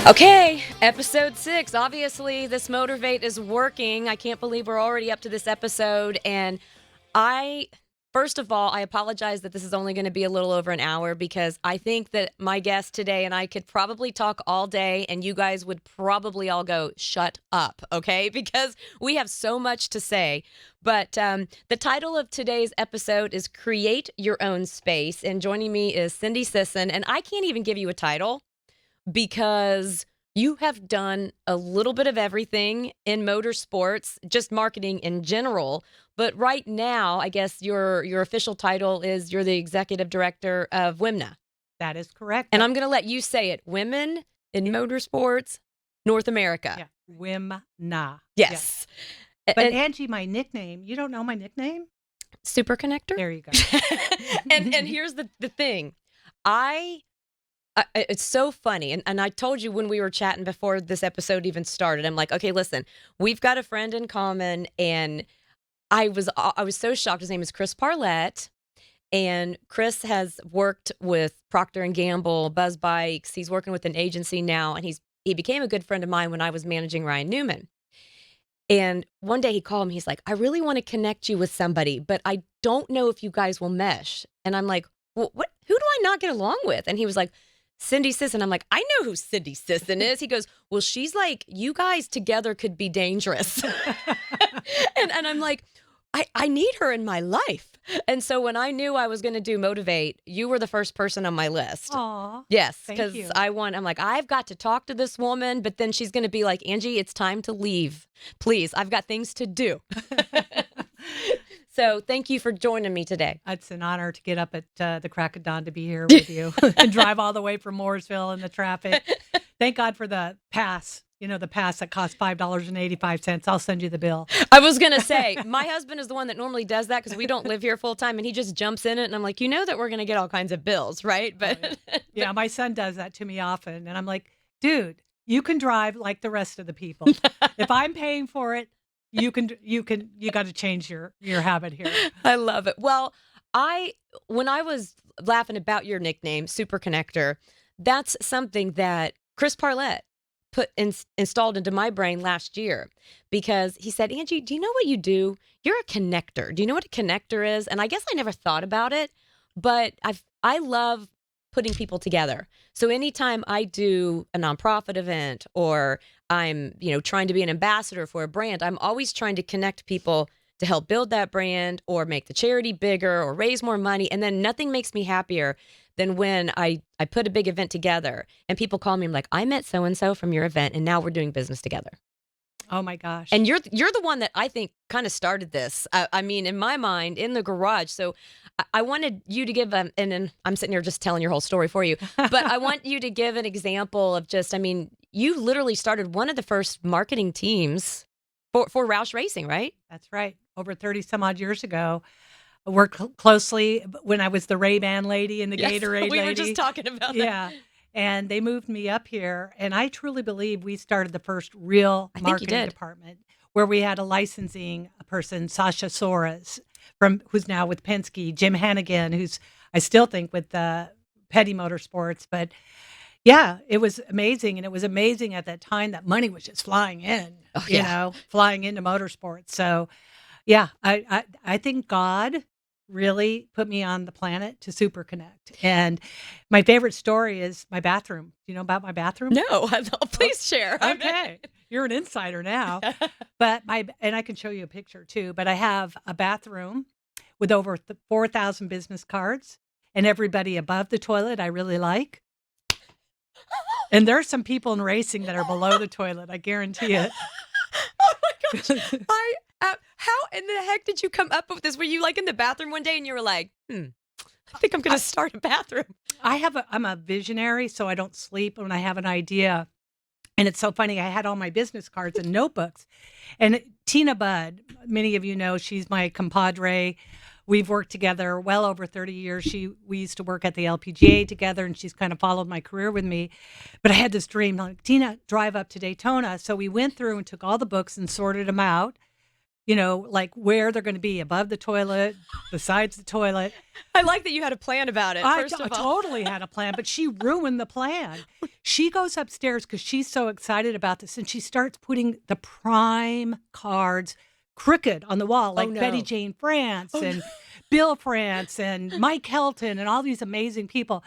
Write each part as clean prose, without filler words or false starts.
Okay, episode 6. Obviously, this Motorvate is working. I can't believe we're already up to this episode. And first of all, I apologize that this is only going to be a little over an hour because I think that my guest today and I could probably talk all day and you guys would probably all go, shut up, okay? Because we have so much to say. But the title of today's episode is Create Your Own Space. And joining me is Cindy Sisson. And I can't even give you a title because you have done a little bit of everything in motorsports, just marketing in general. But right now, I guess your official title is you're the executive director of WIMNA. That is correct. And I'm going to let you say it. Women in Motorsports, North America. Yeah. WIMNA. Yes. But Angie, my nickname, you don't know my nickname? Super Connector? There you go. and here's the thing. It's so funny. And I told you when we were chatting before this episode even started, I'm like, okay, listen, we've got a friend in common. And I was so shocked. His name is Chris Parlett. And Chris has worked with Procter & Gamble, Buzz Bikes. He's working with an agency now. And he became a good friend of mine when I was managing Ryan Newman. And one day he called me. He's like, I really want to connect you with somebody, but I don't know if you guys will mesh. And I'm like, well, who do I not get along with? And he was like, Cindy Sisson. I'm like, I know who Cindy Sisson is. He goes, well, she's like, you guys together could be dangerous. and I'm like, I need her in my life. And so when I knew I was going to do Motivate, you were the first person on my list. Aw. Yes, because I'm like, I've got to talk to this woman, but then she's going to be like, Angie, it's time to leave. Please, I've got things to do. So thank you for joining me today. It's an honor to get up at the crack of dawn to be here with you and drive all the way from Mooresville in the traffic. Thank God for the pass. You know, the pass that costs $5.85. I'll send you the bill. I was going to say, my husband is the one that normally does that because we don't live here full time and he just jumps in it. And I'm like, you know that we're going to get all kinds of bills, right? But yeah, my son does that to me often. And I'm like, dude, you can drive like the rest of the people. If I'm paying for it, you got to change your habit here. I love it. Well, when I was laughing about your nickname, Super Connector, that's something that Chris Parlett installed into my brain last year because he said, Angie, do you know what you do? You're a connector. Do you know what a connector is? And I guess I never thought about it, but I love putting people together. So anytime I do a nonprofit event or I'm, trying to be an ambassador for a brand, I'm always trying to connect people to help build that brand or make the charity bigger or raise more money. And then nothing makes me happier than when I put a big event together and people call me, I'm like, I met so-and-so from your event and now we're doing business together. Oh my gosh. And you're the one that I think kind of started this. I mean, in my mind, in the garage. So I wanted you to give, and I'm sitting here just telling your whole story for you, but I want you to give an example of you literally started one of the first marketing teams for Roush Racing, right? That's right. Over 30 some odd years ago. I worked closely when I was the Ray-Ban lady and the Gatorade lady. We were just talking about that. Yeah. And they moved me up here. And I truly believe we started the first real marketing department where we had a licensing person, Sasha Soares, who's now with Penske, Jim Hannigan, who's I still think with Petty Motorsports. But yeah, it was amazing. And it was amazing at that time that money was just flying in, flying into motorsports. So yeah, I think God really put me on the planet to super connect. And my favorite story is my bathroom. Do you know about my bathroom? No, please share. Okay. You're an insider now. But and I can show you a picture too, but I have a bathroom with over 4,000 business cards and everybody above the toilet I really like. And there are some people in racing that are below the toilet, I guarantee it. Oh my gosh. How in the heck did you come up with this? Were you like in the bathroom one day and you were like, I think I'm going to start a bathroom? I'm a visionary, so I don't sleep when I have an idea. And it's so funny. I had all my business cards and notebooks. And Tina Budd, many of you know, she's my compadre. We've worked together well over 30 years. We used to work at the LPGA together, and she's kind of followed my career with me. But I had this dream, like, Tina, drive up to Daytona. So we went through and took all the books and sorted them out. like where they're going to be, above the toilet, besides the toilet. I like that you had a plan about it, first of all. Totally had a plan, but she ruined the plan. She goes upstairs because she's so excited about this, and she starts putting the prime cards crooked on the wall, like Betty Jane France and Bill France and Mike Helton and all these amazing people.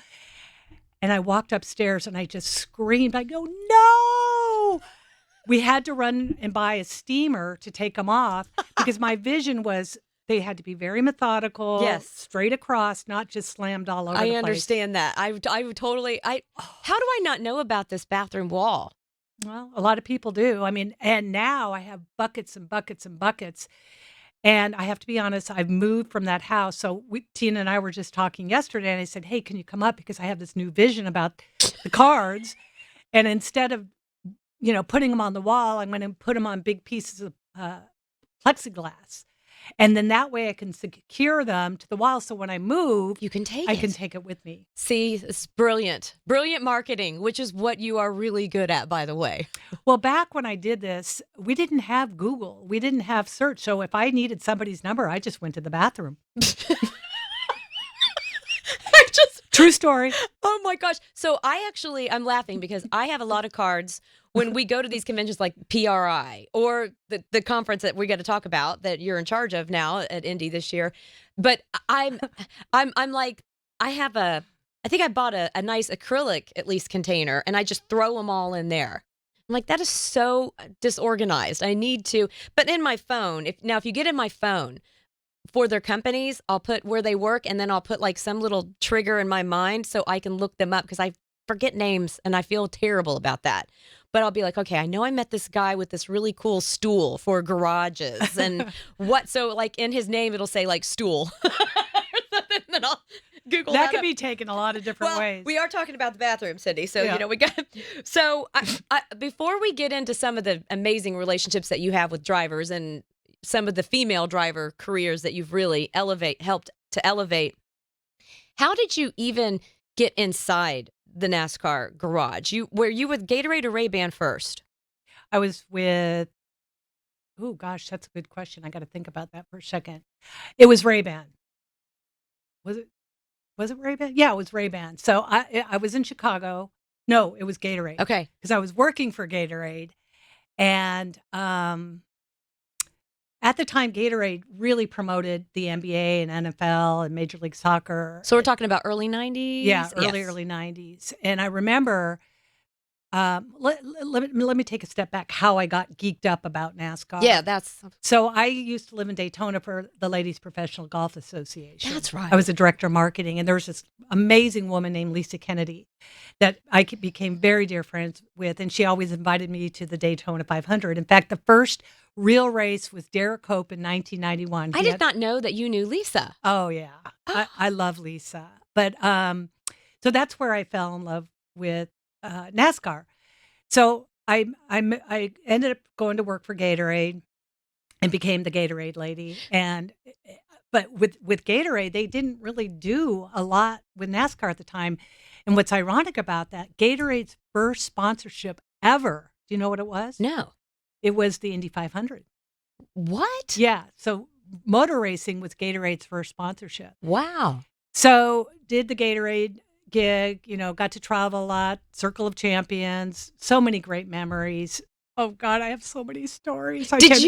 And I walked upstairs and I just screamed. I go, no! We had to run and buy a steamer to take them off because my vision was they had to be very methodical, yes, straight across, not just slammed all over the place. I understand that. I would totally, how do I not know about this bathroom wall? Well, a lot of people do. I mean, and now I have buckets and buckets and buckets. And I have to be honest, I've moved from that house. So Tina and I were just talking yesterday, and I said, hey, can you come up? Because I have this new vision about the cards. And instead of, putting them on the wall, I'm going to put them on big pieces of plexiglass. And then that way I can secure them to the wall. So when I move, you can take I can take it with me. See, it's brilliant. Brilliant marketing, which is what you are really good at, by the way. Well, back when I did this, we didn't have Google. We didn't have search. So if I needed somebody's number, I just went to the bathroom. True story. Oh my gosh. So I'm laughing because I have a lot of cards when we go to these conventions like PRI or the conference that we got to talk about that you're in charge of now at Indy this year. But I'm like, I think I bought a nice acrylic, at least, container, and I just throw them all in there. I'm like, that is so disorganized. I need to, but in my phone, if you get in my phone, for their companies, I'll put where they work, and then I'll put like some little trigger in my mind so I can look them up because I forget names and I feel terrible about that. But I'll be like, okay, I know I met this guy with this really cool stool for garages and so like in his name, it'll say like stool. Or something, and then I'll Google that. That could be taken a lot of different ways. We are talking about the bathroom, Cindy. So, we got, so I, before we get into some of the amazing relationships that you have with drivers and some of the female driver careers that you've really helped to elevate. How did you even get inside the NASCAR garage? Were you with Gatorade or Ray-Ban first? I was with, oh gosh, that's a good question. I got to think about that for a second. It was Ray-Ban. Was it Ray-Ban? Yeah, it was Ray-Ban. So I was in Chicago. No, it was Gatorade. Okay. Because I was working for Gatorade. And at the time, Gatorade really promoted the NBA and NFL and Major League Soccer. So we're talking about early 90s? Yeah, early 90s. And I remember, let me take a step back, how I got geeked up about NASCAR. Yeah, So I used to live in Daytona for the Ladies Professional Golf Association. That's right. I was a director of marketing, and there was this amazing woman named Lisa Kennedy that I became very dear friends with, and she always invited me to the Daytona 500. In fact, the first real race was Derek Cope in 1991. I did not know that you knew Lisa. Oh, yeah. I love Lisa. But so that's where I fell in love with NASCAR. So I ended up going to work for Gatorade and became the Gatorade lady. But with Gatorade, they didn't really do a lot with NASCAR at the time. And what's ironic about that, Gatorade's first sponsorship ever, do you know what it was? No. It was the Indy 500. What? Yeah. So motor racing was Gatorade's first sponsorship. Wow. So did the Gatorade gig, got to travel a lot, Circle of Champions, so many great memories. Oh God, I have so many stories. Did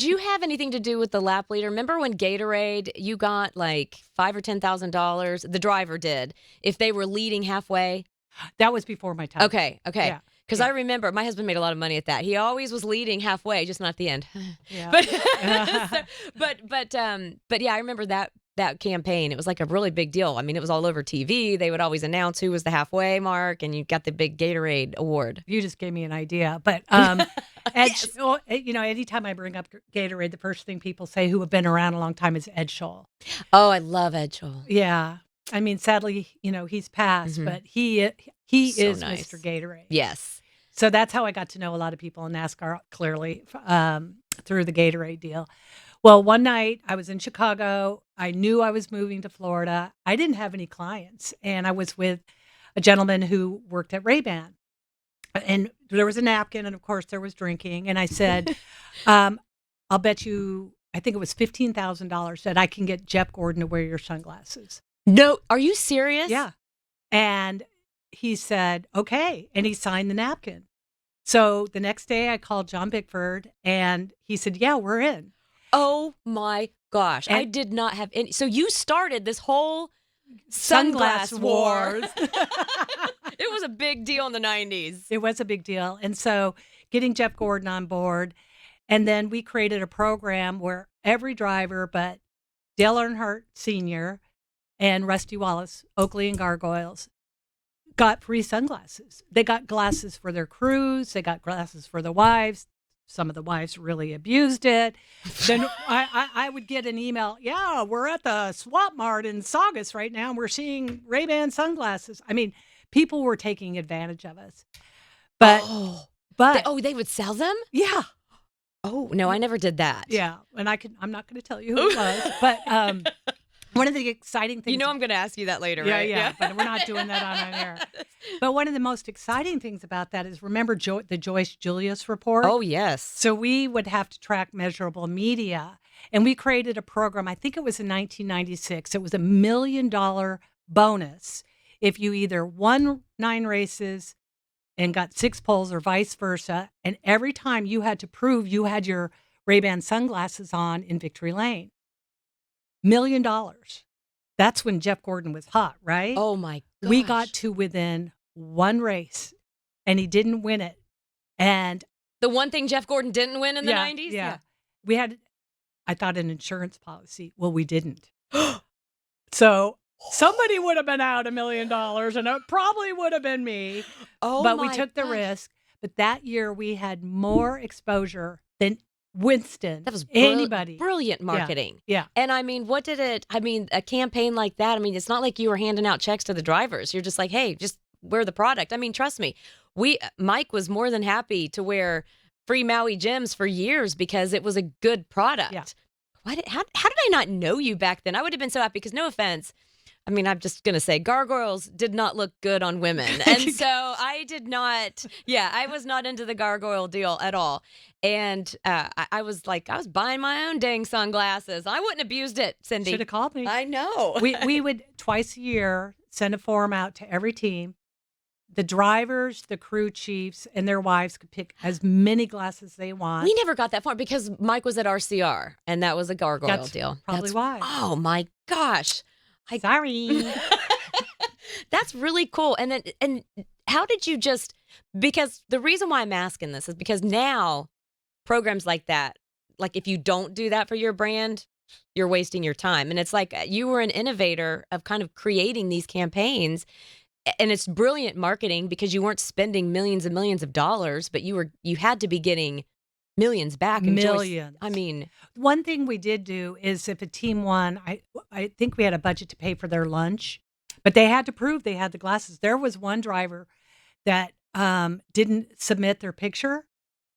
you have anything to do with the lap leader? Remember when Gatorade, you got like $5,000 or $10,000? The driver did if they were leading halfway. That was before my time. Okay. Yeah. Because I remember my husband made a lot of money at that. He always was leading halfway, just not at the end. Yeah. But yeah, I remember that campaign. It was like a really big deal. I mean, it was all over TV. They would always announce who was the halfway mark, and you got the big Gatorade award. You just gave me an idea. But Yes. anytime I bring up Gatorade, the first thing people say who have been around a long time is Ed Scholl. Oh, I love Ed Scholl. Yeah. I mean, sadly, he's passed, but he So is nice. Mr. Gatorade. Yes. So that's how I got to know a lot of people in NASCAR, clearly, through the Gatorade deal. Well, one night I was in Chicago. I knew I was moving to Florida. I didn't have any clients, and I was with a gentleman who worked at Ray-Ban. And there was a napkin, and of course there was drinking. And I said, I'll bet you, I think it was $15,000 that I can get Jeff Gordon to wear your sunglasses. No, are you serious? Yeah. And he said, okay. And he signed the napkin. So the next day I called John Bickford and he said, yeah, we're in. Oh my gosh. And I did not have any. So you started this whole sunglass war. It was a big deal in the 90s. It was a big deal. And so getting Jeff Gordon on board. And then we created a program where every driver but Dale Earnhardt Sr. and Rusty Wallace, Oakley and Gargoyles, got free sunglasses. They got glasses for their crews. They got glasses for the wives. Some of the wives really abused it. Then I would get an email, yeah, we're at the Swap Mart in Saugus right now, and we're seeing Ray-Ban sunglasses. I mean, people were taking advantage of us. But, they would sell them? Yeah. Oh, no, I never did that. Yeah. And I'm not going to tell you who it was, but one of the exciting things. You know I'm going to ask you that later, yeah, right? Yeah, but we're not doing that on air. But one of the most exciting things about that is, remember the Joyce Julius report? Oh, yes. So we would have to track measurable media. And we created a program, I think it was in 1996. It was $1 million bonus if you either won 9 races and got 6 poles or vice versa. And every time you had to prove you had your Ray-Ban sunglasses on in victory lane. $1 million. That's when Jeff Gordon was hot, right? Oh my gosh. We got to within 1 race and he didn't win it. And the one thing Jeff Gordon didn't win in the 90s? Yeah. We had, I thought, an insurance policy. Well, we didn't. So somebody would have been out $1 million and it probably would have been me. Oh, but we took the risk. But that year we had more exposure than Winston. That was anybody. Brilliant marketing. Yeah. And I mean, a campaign like that, I mean, it's not like you were handing out checks to the drivers. You're just like, hey, just wear the product. I mean, trust me, Mike was more than happy to wear free Maui gems for years because it was a good product. Yeah. How did I not know you back then? I would have been so happy because, no offense, I mean, I'm just going to say gargoyles did not look good on women. And so I did not, I was not into the gargoyle deal at all. And I was buying my own dang sunglasses. I wouldn't have abused it, Cindy. Should have called me. I know. We would twice a year send a form out to every team. The drivers, the crew chiefs, and their wives could pick as many glasses they want. We never got that far because Mike was at RCR, and that was a gargoyle deal. Probably why. Oh, my gosh. Sorry. That's really cool. And how did you because the reason why I'm asking this is because now programs like that, like if you don't do that for your brand, you're wasting your time. And it's like you were an innovator of kind of creating these campaigns. And it's brilliant marketing because you weren't spending millions and millions of dollars, but you had to be getting millions back. Millions. I mean, one thing we did do is if a team won, I think we had a budget to pay for their lunch, but they had to prove they had the glasses. There was one driver that didn't submit their picture,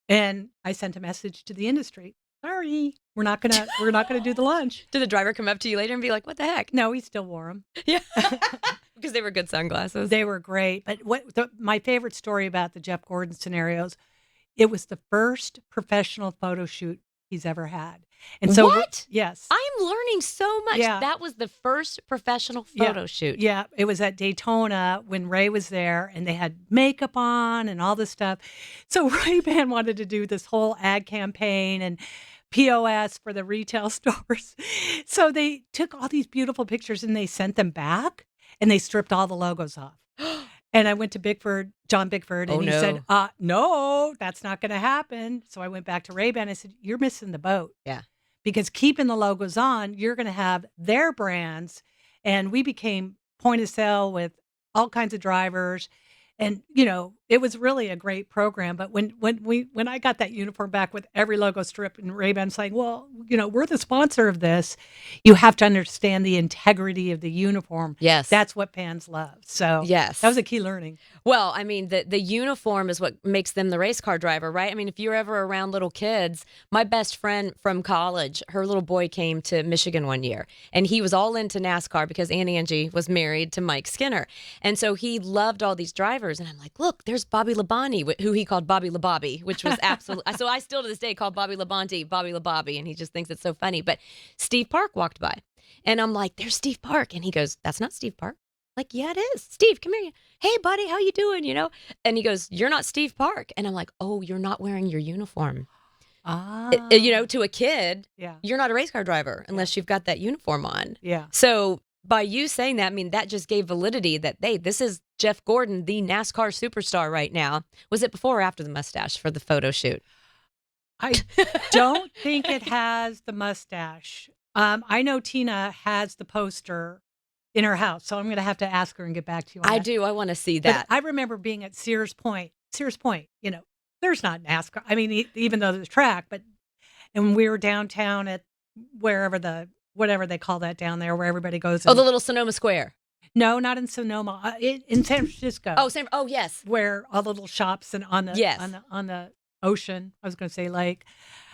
and I sent a message to the industry. Sorry, we're not gonna do the lunch. Did the driver come up to you later and be like, "What the heck?" No, he still wore them. Yeah, because they were good sunglasses. They were great. But my favorite story about the Jeff Gordon scenarios, it was the first professional photo shoot he's ever had. And so what? Yes. I'm learning so much. Yeah. That was the first professional photo shoot. Yeah. It was at Daytona when Ray was there and they had makeup on and all this stuff. So Ray-Ban wanted to do this whole ad campaign and POS for the retail stores. So they took all these beautiful pictures and they sent them back and they stripped all the logos off. And I went to John Bickford, and he said, no, that's not going to happen. So I went back to Ray-Ban. I said, you're missing the boat. Yeah. Because keeping the logos on, you're going to have their brands. And we became point of sale with all kinds of drivers. And, it was really a great program. But when I got that uniform back with every logo strip and Ray-Ban saying, well, we're the sponsor of this, you have to understand the integrity of the uniform. Yes. That's what fans love. So yes, that was a key learning. Well, I mean, the uniform is what makes them the race car driver, right? I mean, if you're ever around little kids, my best friend from college, her little boy came to Michigan one year, and he was all into NASCAR because Aunt Angie was married to Mike Skinner. And so he loved all these drivers. And I'm like, look, there's Bobby Labonte, who he called Bobby LaBobby, which was absolutely, so I still to this day call Bobby Labonte Bobby LaBobby, and he just thinks it's so funny. But Steve Park walked by, and I'm like, there's Steve Park. And he goes, that's not Steve Park. Like, yeah, it is. Steve, come here. Hey, buddy, how you doing? And he goes, you're not Steve Park. And I'm like, oh, you're not wearing your uniform. To a kid, yeah, you're not a race car driver unless you've got that uniform on. Yeah. So by you saying that, I mean, that just gave validity that, hey, this is Jeff Gordon, the NASCAR superstar right now. Was it before or after the mustache for the photo shoot? I don't think it has the mustache. I know Tina has the poster in her house, so I'm going to have to ask her and get back to you on I that. do. I want to see that. But I remember being at Sears Point, there's not NASCAR. I mean, even though there's track, and we were downtown at whatever they call that down there, where everybody goes. The little Sonoma Square. No, not in Sonoma. In San Francisco. Oh, yes. Where all the little shops and on the ocean. I was going to say lake,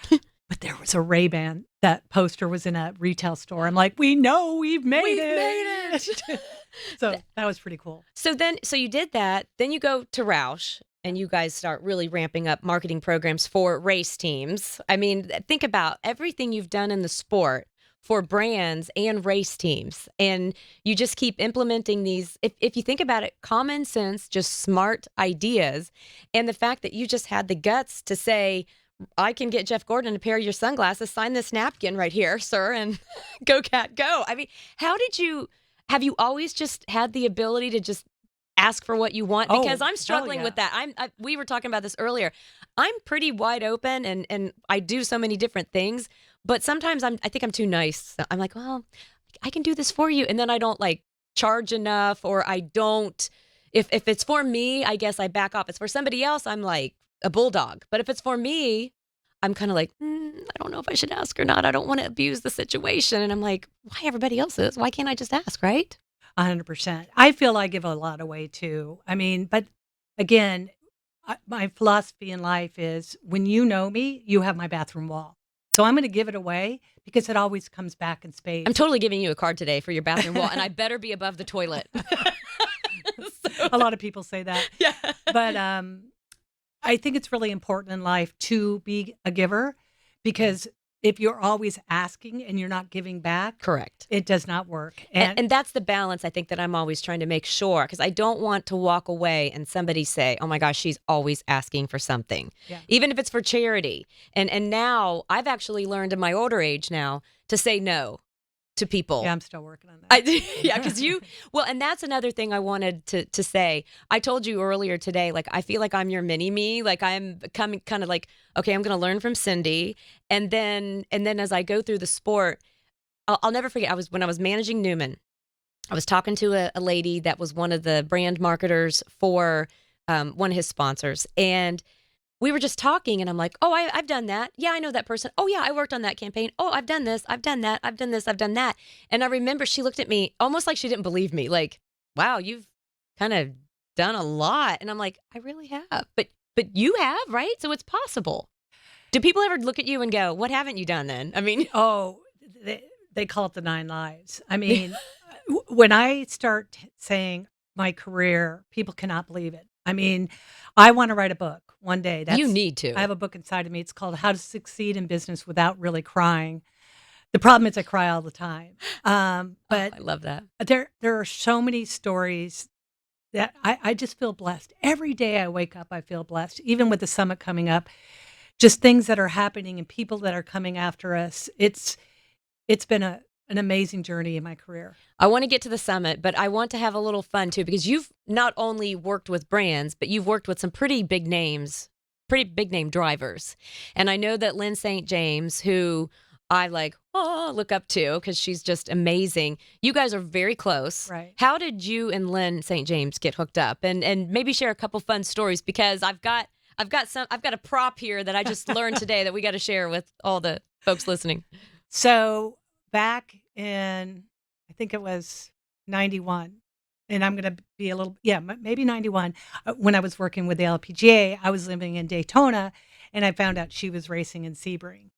but there was a Ray-Ban. That poster was in a retail store. I'm like, we know we've made it. So that was pretty cool. So you did that. Then you go to Roush, and you guys start really ramping up marketing programs for race teams. I mean, think about everything you've done in the sport for brands and race teams. And you just keep implementing these, if you think about it, common sense, just smart ideas. And the fact that you just had the guts to say, I can get Jeff Gordon a pair of your sunglasses, sign this napkin right here, sir, and go cat go. I mean, have you always just had the ability to just ask for what you want? Because I'm struggling with that. We were talking about this earlier. I'm pretty wide open and I do so many different things, but sometimes I think I'm too nice. I'm like, well, I can do this for you. And then I don't like charge enough, or I don't, if it's for me, I guess I back off. If it's for somebody else, I'm like a bulldog. But if it's for me, I'm kind of like, I don't know if I should ask or not. I don't want to abuse the situation. And I'm like, why everybody else is? Why can't I just ask, right? 100%. I feel I give a lot away too. I mean, but again, my philosophy in life is when you know me, you have my bathroom wall. So I'm going to give it away because it always comes back in spades. I'm totally giving you a card today for your bathroom wall, and I better be above the toilet. A lot of people say that. Yeah. But I think it's really important in life to be a giver, because if you're always asking and you're not giving back, correct, it does not work. And that's the balance I think that I'm always trying to make sure, because I don't want to walk away and somebody say, oh my gosh, she's always asking for something, even if it's for charity. And now I've actually learned in my older age now to say no to people. Yeah, I'm still working on that. Because and that's another thing I wanted to say. I told you earlier today, like, I feel like I'm your mini me. Like, I'm coming kind of like, okay, I'm going to learn from Cindy. And then as I go through the sport, I'll never forget. When I was managing Newman, I was talking to a lady that was one of the brand marketers for one of his sponsors. And we were just talking, and I'm like, oh, I've done that. Yeah, I know that person. Oh, yeah, I worked on that campaign. Oh, I've done this. I've done that. I've done this. I've done that. And I remember she looked at me almost like she didn't believe me. Like, wow, you've kind of done a lot. And I'm like, I really have. But you have, right? So it's possible. Do people ever look at you and go, what haven't you done then? I mean, they call it the 9 lives. I mean, when I start saying my career, people cannot believe it. I mean, I want to write a book one day. You need to. I have a book inside of me. It's called How to Succeed in Business Without Really Crying. The problem is I cry all the time. But I love that. There are so many stories that I just feel blessed. Every day I wake up, I feel blessed. Even with the summit coming up, just things that are happening and people that are coming after us. It's been an amazing journey in my career. I want to get to the summit, but I want to have a little fun too, because you've not only worked with brands, but you've worked with some pretty big name drivers. And I know that Lynn St. James, who I look up to because she's just amazing. You guys are very close. Right. How did you and Lynn St. James get hooked up? And maybe share a couple fun stories, because I've got a prop here that I just learned today that we got to share with all the folks listening. So back in, I think it was 91, and I'm going to be maybe 91. When I was working with the LPGA, I was living in Daytona, and I found out she was racing in Sebring.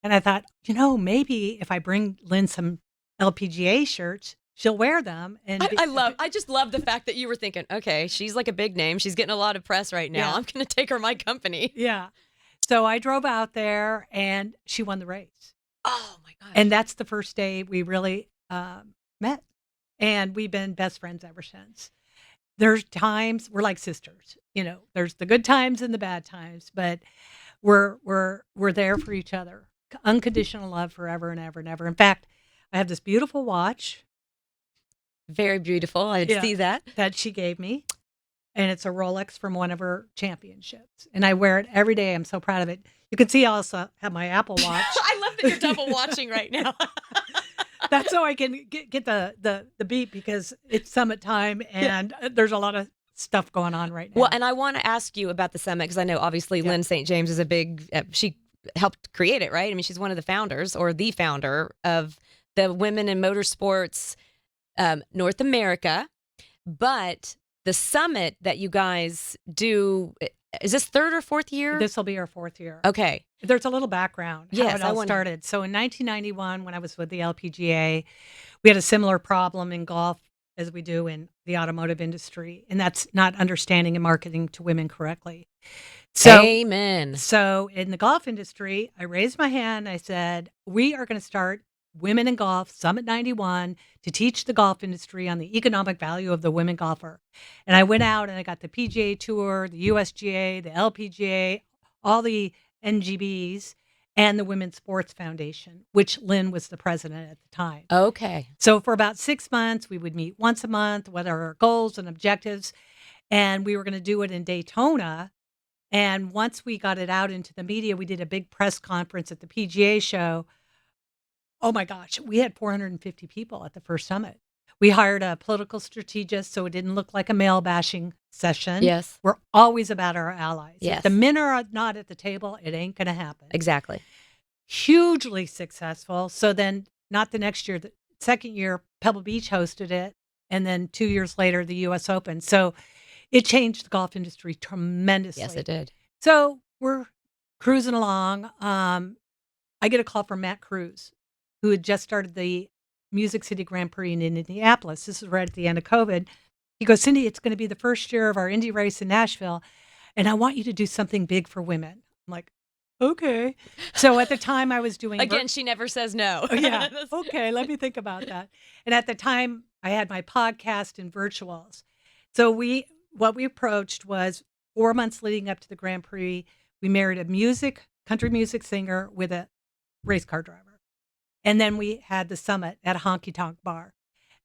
And I thought, maybe if I bring Lynn some LPGA shirts, she'll wear them. And I just love the fact that you were thinking, okay, she's like a big name. She's getting a lot of press right now. Yeah. I'm going to take her my company. Yeah. So I drove out there and she won the race. Oh my gosh. And that's the first day we really met. And we've been best friends ever since. There's times we're like sisters, there's the good times and the bad times, but we're there for each other. Unconditional love forever and ever and ever. In fact, I have this beautiful watch. Very beautiful. I see that. That she gave me. And it's a Rolex from one of her championships. And I wear it every day. I'm so proud of it. You can see I also have my Apple Watch. I love that you're double watching right now. That's so I can get the beat because it's summit time and there's a lot of stuff going on right now. Well, and I want to ask you about the summit because I know obviously Lynn St. James is a big, she helped create it, right? I mean, she's one of the founders or the founder of the Women in Motorsports North America. But the summit that you guys do, is this third or fourth year? This will be our fourth year. Okay. There's a little background how it all started. So in 1991, when I was with the LPGA, we had a similar problem in golf as we do in the automotive industry, and that's not understanding and marketing to women correctly. So, amen. So in the golf industry, I raised my hand. I said, we are going to start Women in Golf Summit 91 to teach the golf industry on the economic value of the women golfer. And I went out and I got the PGA Tour, the USGA, the LPGA, all the NGBs, and the Women's Sports Foundation, which Lynn was the president at the time. Okay. So for about 6 months, we would meet once a month, what are our goals and objectives, and we were going to do it in Daytona. And once we got it out into the media, we did a big press conference at the PGA show. Oh my gosh, we had 450 people at the first summit. We hired a political strategist so it didn't look like a male bashing session. Yes. We're always about our allies. Yes. If the men are not at the table, it ain't going to happen. Exactly. Hugely successful. So then not the next year, the second year, Pebble Beach hosted it. And then 2 years later, the U.S. Open. So it changed the golf industry tremendously. Yes, it did. So we're cruising along. I get a call from Matt Cruz, who had just started the Music City Grand Prix in Indianapolis. This is right at the end of COVID. He goes, Cindy, it's going to be the first year of our Indy race in Nashville, and I want you to do something big for women. I'm like, okay. So at the time I was doing... Again, she never says no. Yeah. Okay, let me think about that. And at the time, I had my podcast and virtuals. So what we approached was 4 months leading up to the Grand Prix, we married a country music singer with a race car driver. And then we had the summit at a honky tonk bar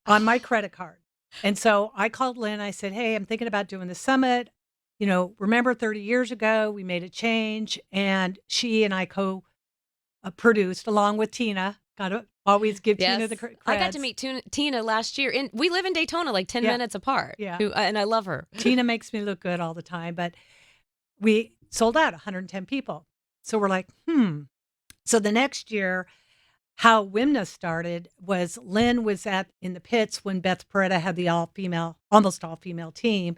on my credit card. And so I called Lynn. I said, hey, I'm thinking about doing the summit. Remember 30 years ago, we made a change. And she and I co-produced along with Tina. Got to always give Tina the credit. I got to meet Tina last year. And we live in Daytona, like 10 minutes apart. Yeah. And I love her. Tina makes me look good all the time. But we sold out 110 people. So we're like, So the next year, how WIMNA started was Lynn was in the pits when Beth Peretta had the almost all-female team.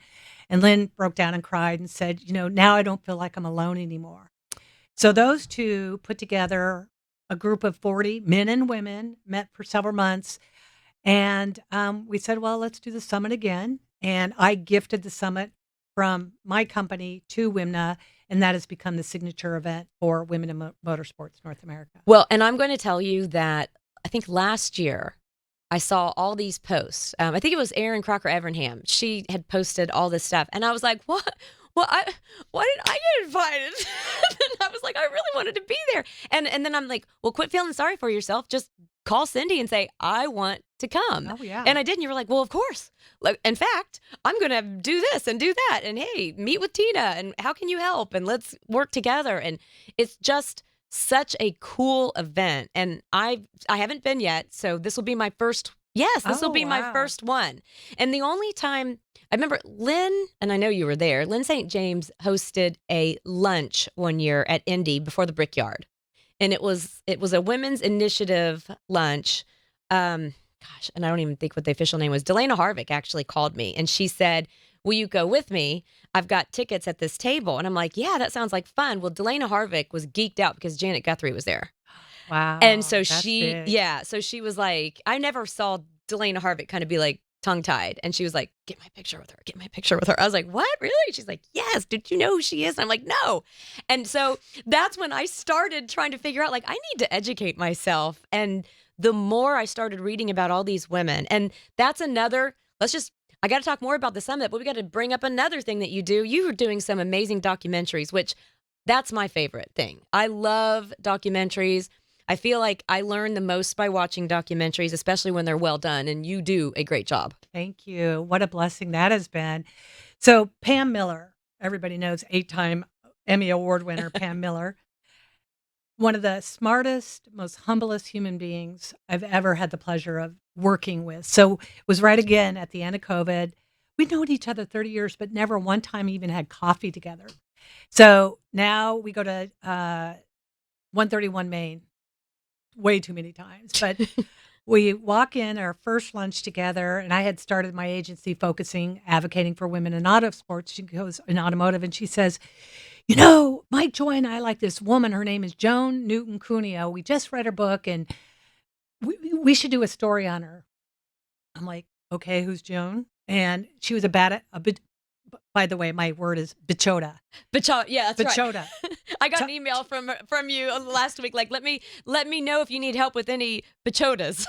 And Lynn broke down and cried and said, now I don't feel like I'm alone anymore. So those two put together a group of 40 men and women, met for several months. And we said, well, let's do the summit again. And I gifted the summit from my company to WIMNA. And that has become the signature event for Women in Motorsports North America. Well, and I'm going to tell you that I think last year I saw all these posts. I think it was Erin Crocker Evernham. She had posted all this stuff. And I was like, what? Well, why did I get invited? And I was like, I really wanted to be there. And then I'm like, well, quit feeling sorry for yourself. Just call Cindy and say, I want to come. Oh, yeah. And I did. And you were like, well, of course. Like, in fact, I'm going to do this and do that. And hey, meet with Tina. And how can you help? And let's work together. And it's just such a cool event. And I haven't been yet. So this will be my first. Yes, this will be my first one. And the only time I remember Lynn, and I know you were there, Lynn St. James hosted a lunch one year at Indy before the Brickyard. And it was a women's initiative lunch. Gosh, and I don't even think what the official name was. Delana Harvick actually called me and she said, will you go with me? I've got tickets at this table. And I'm like, yeah, that sounds like fun. Well, Delana Harvick was geeked out because Janet Guthrie was there. Wow. And so that's big. so she was like, I never saw Delana Harvick kind of be like tongue tied. And she was like, get my picture with her, get my picture with her. I was like, what? Really? She's like, yes. Did you know who she is? And I'm like, no. And so that's when I started trying to figure out, like, I need to educate myself. And the more I started reading about all these women, and that's another, I got to talk more about the summit, but we got to bring up another thing that you do. You are doing some amazing documentaries, which that's my favorite thing. I love documentaries. I feel like I learn the most by watching documentaries, especially when they're well done, and you do a great job. Thank you. What a blessing that has been. So Pam Miller, everybody knows 8-time Emmy Award winner Pam Miller, one of the smartest, most humblest human beings I've ever had the pleasure of working with. So it was right again at the end of COVID. We'd known each other 30 years, but never one time even had coffee together. So now we go to 131 Main way too many times, but we walk in our first lunch together, and I had started my agency advocating for women in autosports. She goes in automotive, and she says, Mike Joy and I like this woman. Her name is Joan Newton Cuneo. We just read her book, and we should do a story on her. I'm like, okay, who's Joan? And she was by the way, my word is bichota. Bichota, yeah, that's bichota. Right. I got an email from you last week, like, let me know if you need help with any bichotas.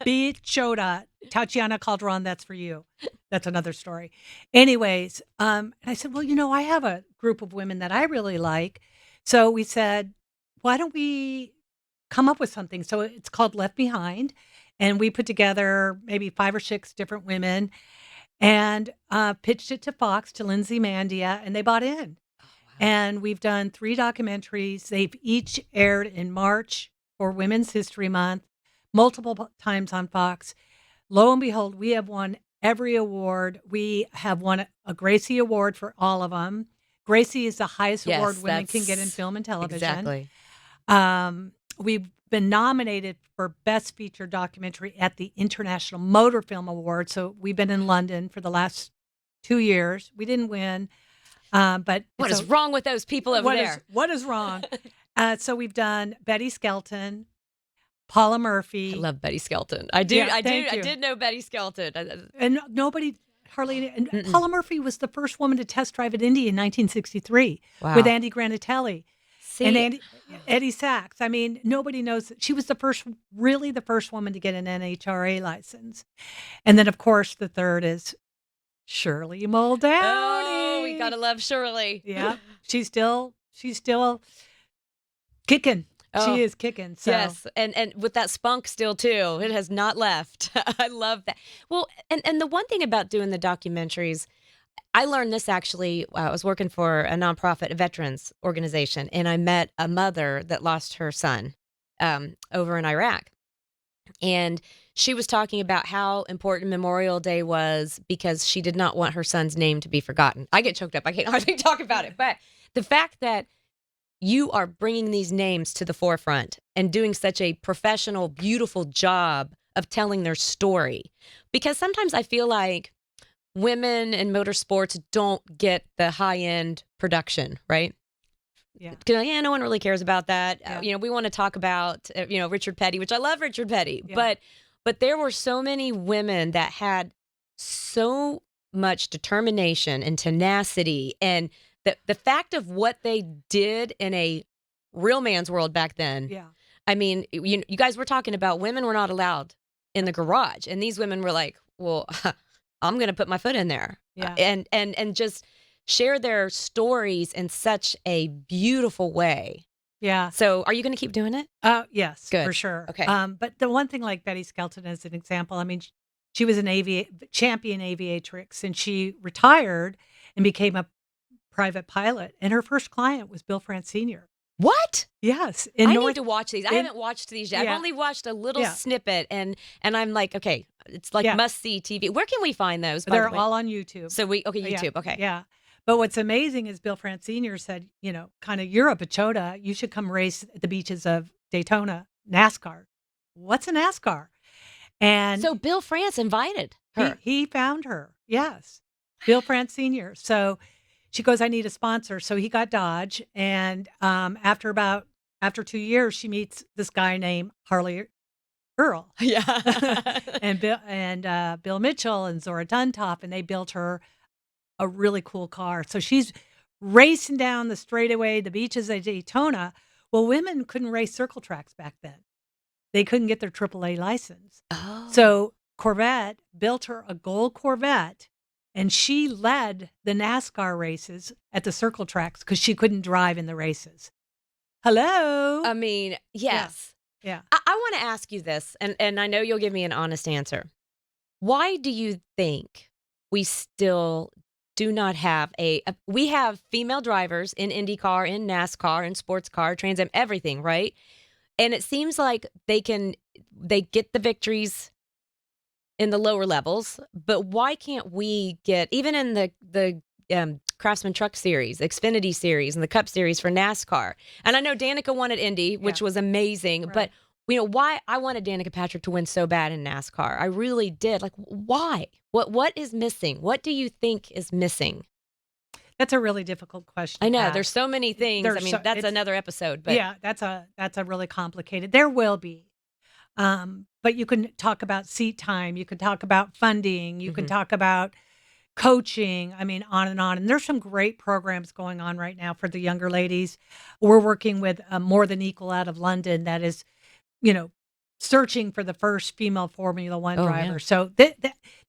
Bichota. Tatiana Calderon, that's for you. That's another story. Anyways, and I said, well, I have a group of women that I really like. So we said, why don't we come up with something? So it's called Left Behind. And we put together maybe 5 or 6 different women and pitched it to Fox, to Lindsay Mandia, and they bought in. Oh, wow. And we've done 3 documentaries. They've each aired in March for Women's History Month, multiple times on Fox. Lo and behold, we have won every award. We have won a Gracie Award for all of them. Gracie is the highest award women can get in film and television. Exactly. We've been nominated for Best Feature Documentary at the International Motor Film Award. So we've been in London for the last 2 years. We didn't win. But what is wrong with those people over there? What is wrong? So we've done Betty Skelton, Paula Murphy. I love Betty Skelton. I did know Betty Skelton. And Paula Murphy was the first woman to test drive at Indy in 1963 with Andy Granatelli. And Eddie Sachs. I mean, nobody knows. She was the first woman to get an NHRA license. And then, of course, the third is Shirley Muldowney. Oh, we gotta love Shirley. Yeah, she's still kicking. Oh, she is kicking. So. Yes, and with that spunk still too. It has not left. I love that. Well, and the one thing about doing the documentaries, I learned this actually. I was working for a nonprofit veterans organization, and I met a mother that lost her son over in Iraq. And she was talking about how important Memorial Day was because she did not want her son's name to be forgotten. I get choked up. I can't hardly talk about it. But the fact that you are bringing these names to the forefront and doing such a professional, beautiful job of telling their story, because sometimes I feel like women in motorsports don't get the high-end production, right? Yeah. No one really cares about that. Yeah. We want to talk about, Richard Petty, which I love Richard Petty, yeah. But there were so many women that had so much determination and tenacity, and the fact of what they did in a real man's world back then. Yeah. I mean, you guys were talking about women were not allowed in the garage, and these women were like, well, I'm going to put my foot in there. Yeah. And just share their stories in such a beautiful way. Yeah. So are you going to keep doing it? Yes, good. For sure. Okay. But the one thing, like Betty Skelton as an example, I mean, she was an champion aviatrix, and she retired and became a private pilot. And her first client was Bill France Sr. What? Yes. I need to watch these. I haven't watched these yet. Yeah. I've only watched a little snippet, and I'm like, okay, it's like must-see TV. Where can we find those? They're all on YouTube. So YouTube. Okay. Yeah. But what's amazing is Bill France Sr. said, kind of, you're a Bachota. You should come race at the beaches of Daytona, NASCAR. What's a NASCAR? And so Bill France invited her. He found her. Yes. Bill France Sr. So she goes, I need a sponsor. So he got Dodge. And after 2 years, she meets this guy named Harley girl. Yeah. Bill Mitchell and Zora Duntop, and they built her a really cool car. So she's racing down the straightaway, the beaches of Daytona. Well, women couldn't race circle tracks back then. They couldn't get their AAA license. Oh. So Corvette built her a gold Corvette, and she led the NASCAR races at the circle tracks because she couldn't drive in the races. Hello. I mean, yes. Yeah. I want to ask you this, and I know you'll give me an honest answer. Why do you think we still do not have we have female drivers in IndyCar, in NASCAR, in sports car, Trans Am, everything, right? And it seems like they get the victories in the lower levels, but why can't we get, even in the Craftsman Truck Series, Xfinity Series, and the Cup Series for NASCAR? And I know Danica won at Indy, which was amazing, Right. but why I wanted Danica Patrick to win so bad in NASCAR. I really did. Like, why? What is missing? What do you think is missing? That's a really difficult question. I know to there's ask. so many things. That's another episode, but yeah, that's a really complicated. There will be. But you can talk about seat time, you can talk about funding, you can talk about coaching, I mean, on and on. And there's some great programs going on right now for the younger ladies. We're working with More Than Equal out of London that is, searching for the first female Formula One driver. Yeah. So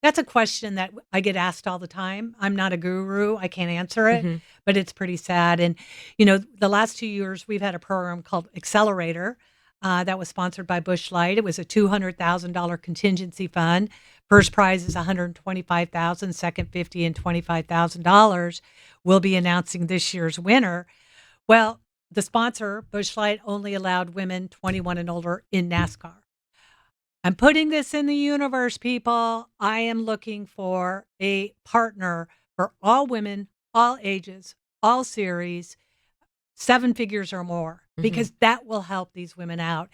that's a question that I get asked all the time. I'm not a guru. I can't answer it, but it's pretty sad. And, the last 2 years we've had a program called Accelerator that was sponsored by Busch Light. It was a $200,000 contingency fund. First prize is $125,000, second $50,000 and $25,000. We'll be announcing this year's winner. Well, the sponsor, Busch Light, only allowed women 21 and older in NASCAR. I'm putting this in the universe, people. I am looking for a partner for all women, all ages, all series, 7 figures or more, because that will help these women out.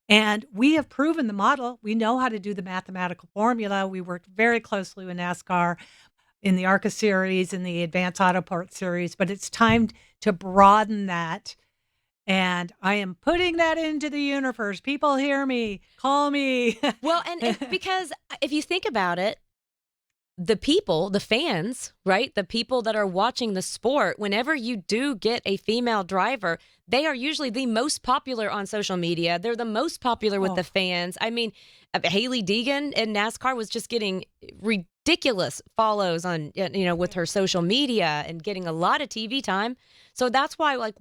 And we have proven the model. We know how to do the mathematical formula. We worked very closely with NASCAR in the ARCA series and the Advanced Autoport series, but it's time to broaden that. And I am putting that into the universe. People hear me, call me. Well, and because if you think about it, the people, the fans, right? The people that are watching the sport, whenever you do get a female driver, they are usually the most popular on social media. They're the most popular with the fans. I mean, Haley Deegan in NASCAR was just getting ridiculous follows on, with her social media and getting a lot of TV time. So that's why, like,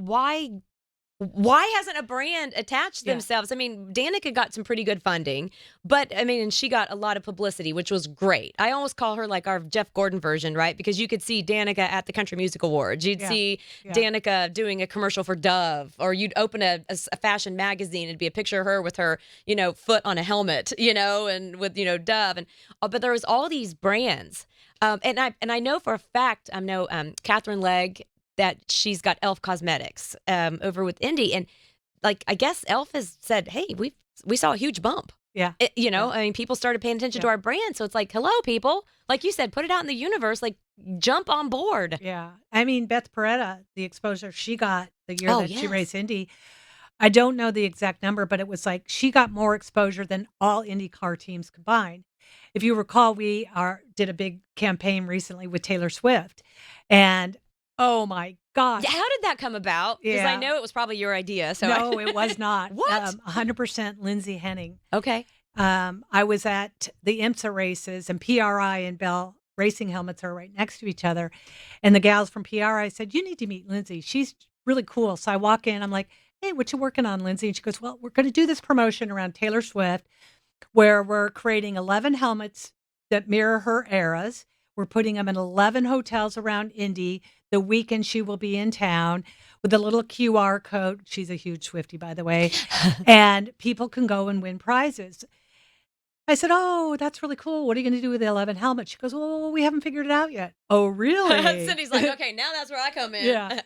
why hasn't a brand attached themselves? I mean, Danica got some pretty good funding, but and she got a lot of publicity, which was great. I almost call her like our Jeff Gordon version, right? Because you could see Danica at the Country Music Awards. You'd see Danica doing a commercial for Dove, or you'd open a fashion magazine. It'd be a picture of her with her, foot on a helmet, and with, Dove. And but there was all these brands. And I know for a fact, I know Catherine Legg, that she's got Elf Cosmetics over with Indy. And like, I guess Elf has said, hey, we saw a huge bump. Yeah. I mean, people started paying attention to our brand. So it's like, hello, people. Like you said, put it out in the universe, like jump on board. Yeah. I mean, Beth Peretta, the exposure she got the year that she raced Indy, I don't know the exact number, but it was like she got more exposure than all IndyCar teams combined. If you recall, we did a big campaign recently with Taylor Swift, and oh my gosh. How did that come about? Because I know it was probably your idea. So no, it was not. What? 100% Lindsay Henning. Okay. I was at the IMSA races, and PRI and Bell racing helmets are right next to each other. And the gals from PRI said, you need to meet Lindsay. She's really cool. So I walk in, I'm like, hey, what you working on, Lindsay? And she goes, well, we're going to do this promotion around Taylor Swift where we're creating 11 helmets that mirror her eras. We're putting them in 11 hotels around Indy the weekend she will be in town with a little QR code. She's a huge Swiftie, by the way. And people can go and win prizes. I said, oh, that's really cool. What are you going to do with the 11 helmets? She goes, well, we haven't figured it out yet. Oh, really? Cindy's like, okay, now that's where I come in. Yeah.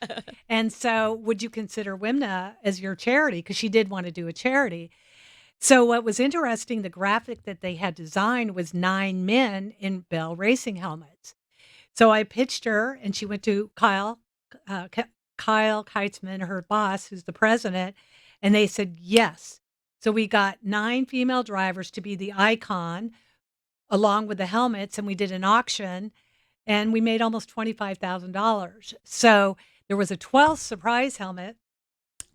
And so would you consider WIMNA as your charity? Because she did want to do a charity. So what was interesting, the graphic that they had designed was 9 men in Bell racing helmets. So I pitched her, and she went to Kyle Keitzman, her boss, who's the president, and they said yes. So we got 9 female drivers to be the icon along with the helmets, and we did an auction, and we made almost $25,000. So there was a 12th surprise helmet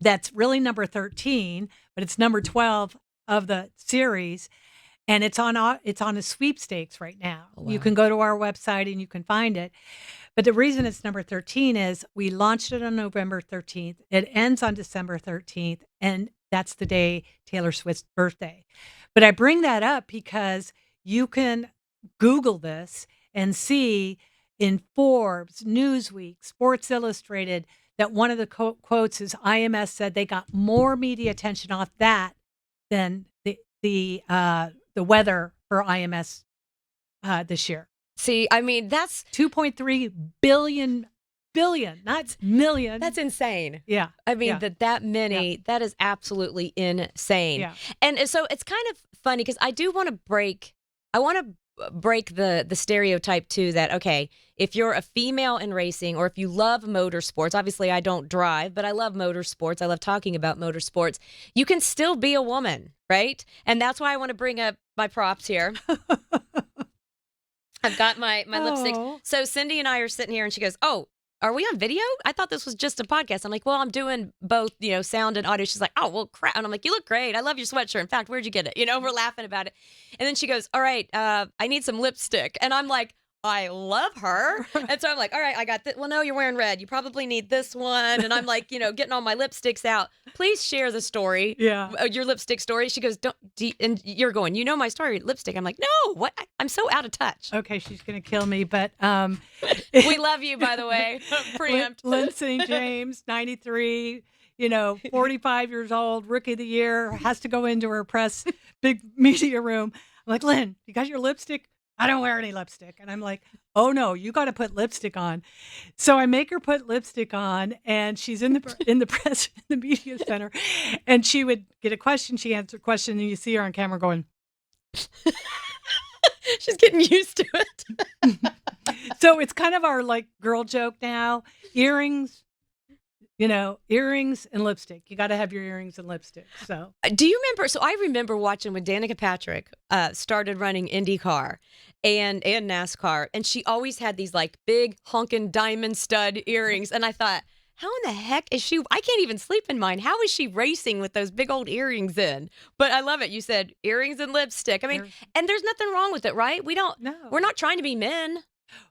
that's really number 13, but it's number 12 of the series, and it's on a sweepstakes right now. Oh, You wow. can go to our website and you can find it. But the reason it's number 13 is we launched it on November 13th. It ends on December 13th, and that's the day Taylor Swift's birthday. But I bring that up because you can Google this and see in Forbes, Newsweek, Sports Illustrated that one of the quotes is IMS said they got more media attention off that than the weather for IMS this year. See, I mean, that's 2.3 billion, not million. That's insane. Yeah. I mean, Yeah. that many, that is absolutely insane. Yeah. And so it's kind of funny because I want to break the stereotype too that, okay, if you're a female in racing or if you love motorsports, obviously I don't drive, but I love motorsports. I love talking about motorsports. You can still be a woman, right? And that's why I want to bring up my props here. I've got my lipsticks. So Cindy and I are sitting here and she goes, "Oh, are we on video? I thought this was just a podcast." I'm like, "Well, I'm doing both, sound and audio." She's like, "Oh, well, crap." And I'm like, "You look great. I love your sweatshirt. In fact, where'd you get it?" We're laughing about it. And then she goes, "All right, I need some lipstick." And I'm like, I love her. And so I'm like, all right, I got this. Well, no, you're wearing red. You probably need this one. And I'm like, getting all my lipsticks out. Please share the story. Yeah. Your lipstick story. She goes, and you're going, my story, lipstick. I'm like, no, what? I'm so out of touch. Okay, she's going to kill me, but we love you, by the way. Preempt. Lynn St. James, 93, 45 years old, rookie of the year, has to go into her press, big media room. I'm like, Lynn, you got your lipstick? I don't wear any lipstick. And I'm like, oh no, you got to put lipstick on. So I make her put lipstick on, and she's in the press, in the media center, and she would get a question. She answered a question, and you see her on camera going. She's getting used to it. So it's kind of our girl joke now. Earrings and lipstick. You got to have your earrings and lipstick. So do you remember? So I remember watching when Danica Patrick started running IndyCar and NASCAR, and she always had these big honkin' diamond stud earrings, and I thought, how in the heck is she? I can't even sleep in mine. How is she racing with those big old earrings in? But I love it. You said earrings and lipstick. I mean, and there's nothing wrong with it, right? We're not trying to be men.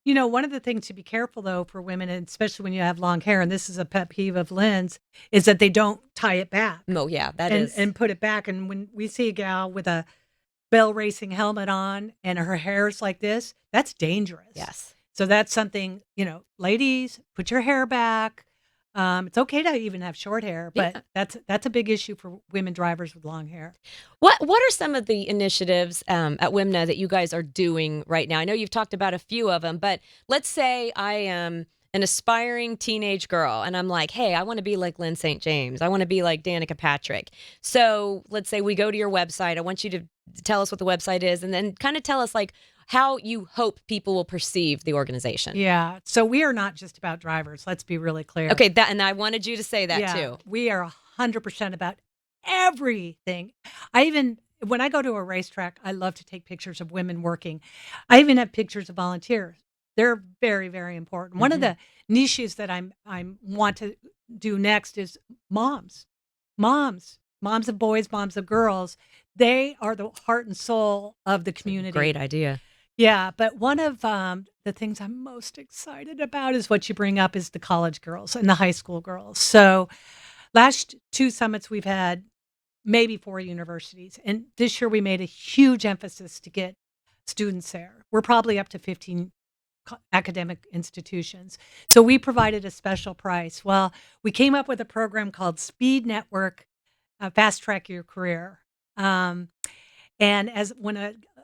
One of the things to be careful, though, for women, and especially when you have long hair, and this is a pet peeve of Lynn's, is that they don't tie it back. Oh, yeah, and put it back. And when we see a gal with a Bell Racing helmet on and her hair's like this, that's dangerous. Yes. So that's something, ladies, put your hair back. It's okay to even have short hair, but that's a big issue for women drivers with long hair. What are some of the initiatives at WIMNA that you guys are doing right now? I know you've talked about a few of them, but let's say I am an aspiring teenage girl and I'm like, hey, I want to be like Lynn St. James. I want to be like Danica Patrick. So let's say we go to your website. I want you to tell us what the website is and then kind of tell us how you hope people will perceive the organization. Yeah. So we are not just about drivers. Let's be really clear. Okay. And I wanted you to say that too. We are 100% about everything. When I go to a racetrack, I love to take pictures of women working. I even have pictures of volunteers. They're very, very important. Mm-hmm. One of the niches that I want to do next is moms of boys, moms of girls. They are the heart and soul of the community. Great idea. Yeah, but one of the things I'm most excited about is what you bring up is the college girls and the high school girls. So last 2 summits we've had maybe 4 universities. And this year we made a huge emphasis to get students there. We're probably up to 15 academic institutions. So we provided a special price. Well, we came up with a program called Speed Network, Fast Track Your Career. And when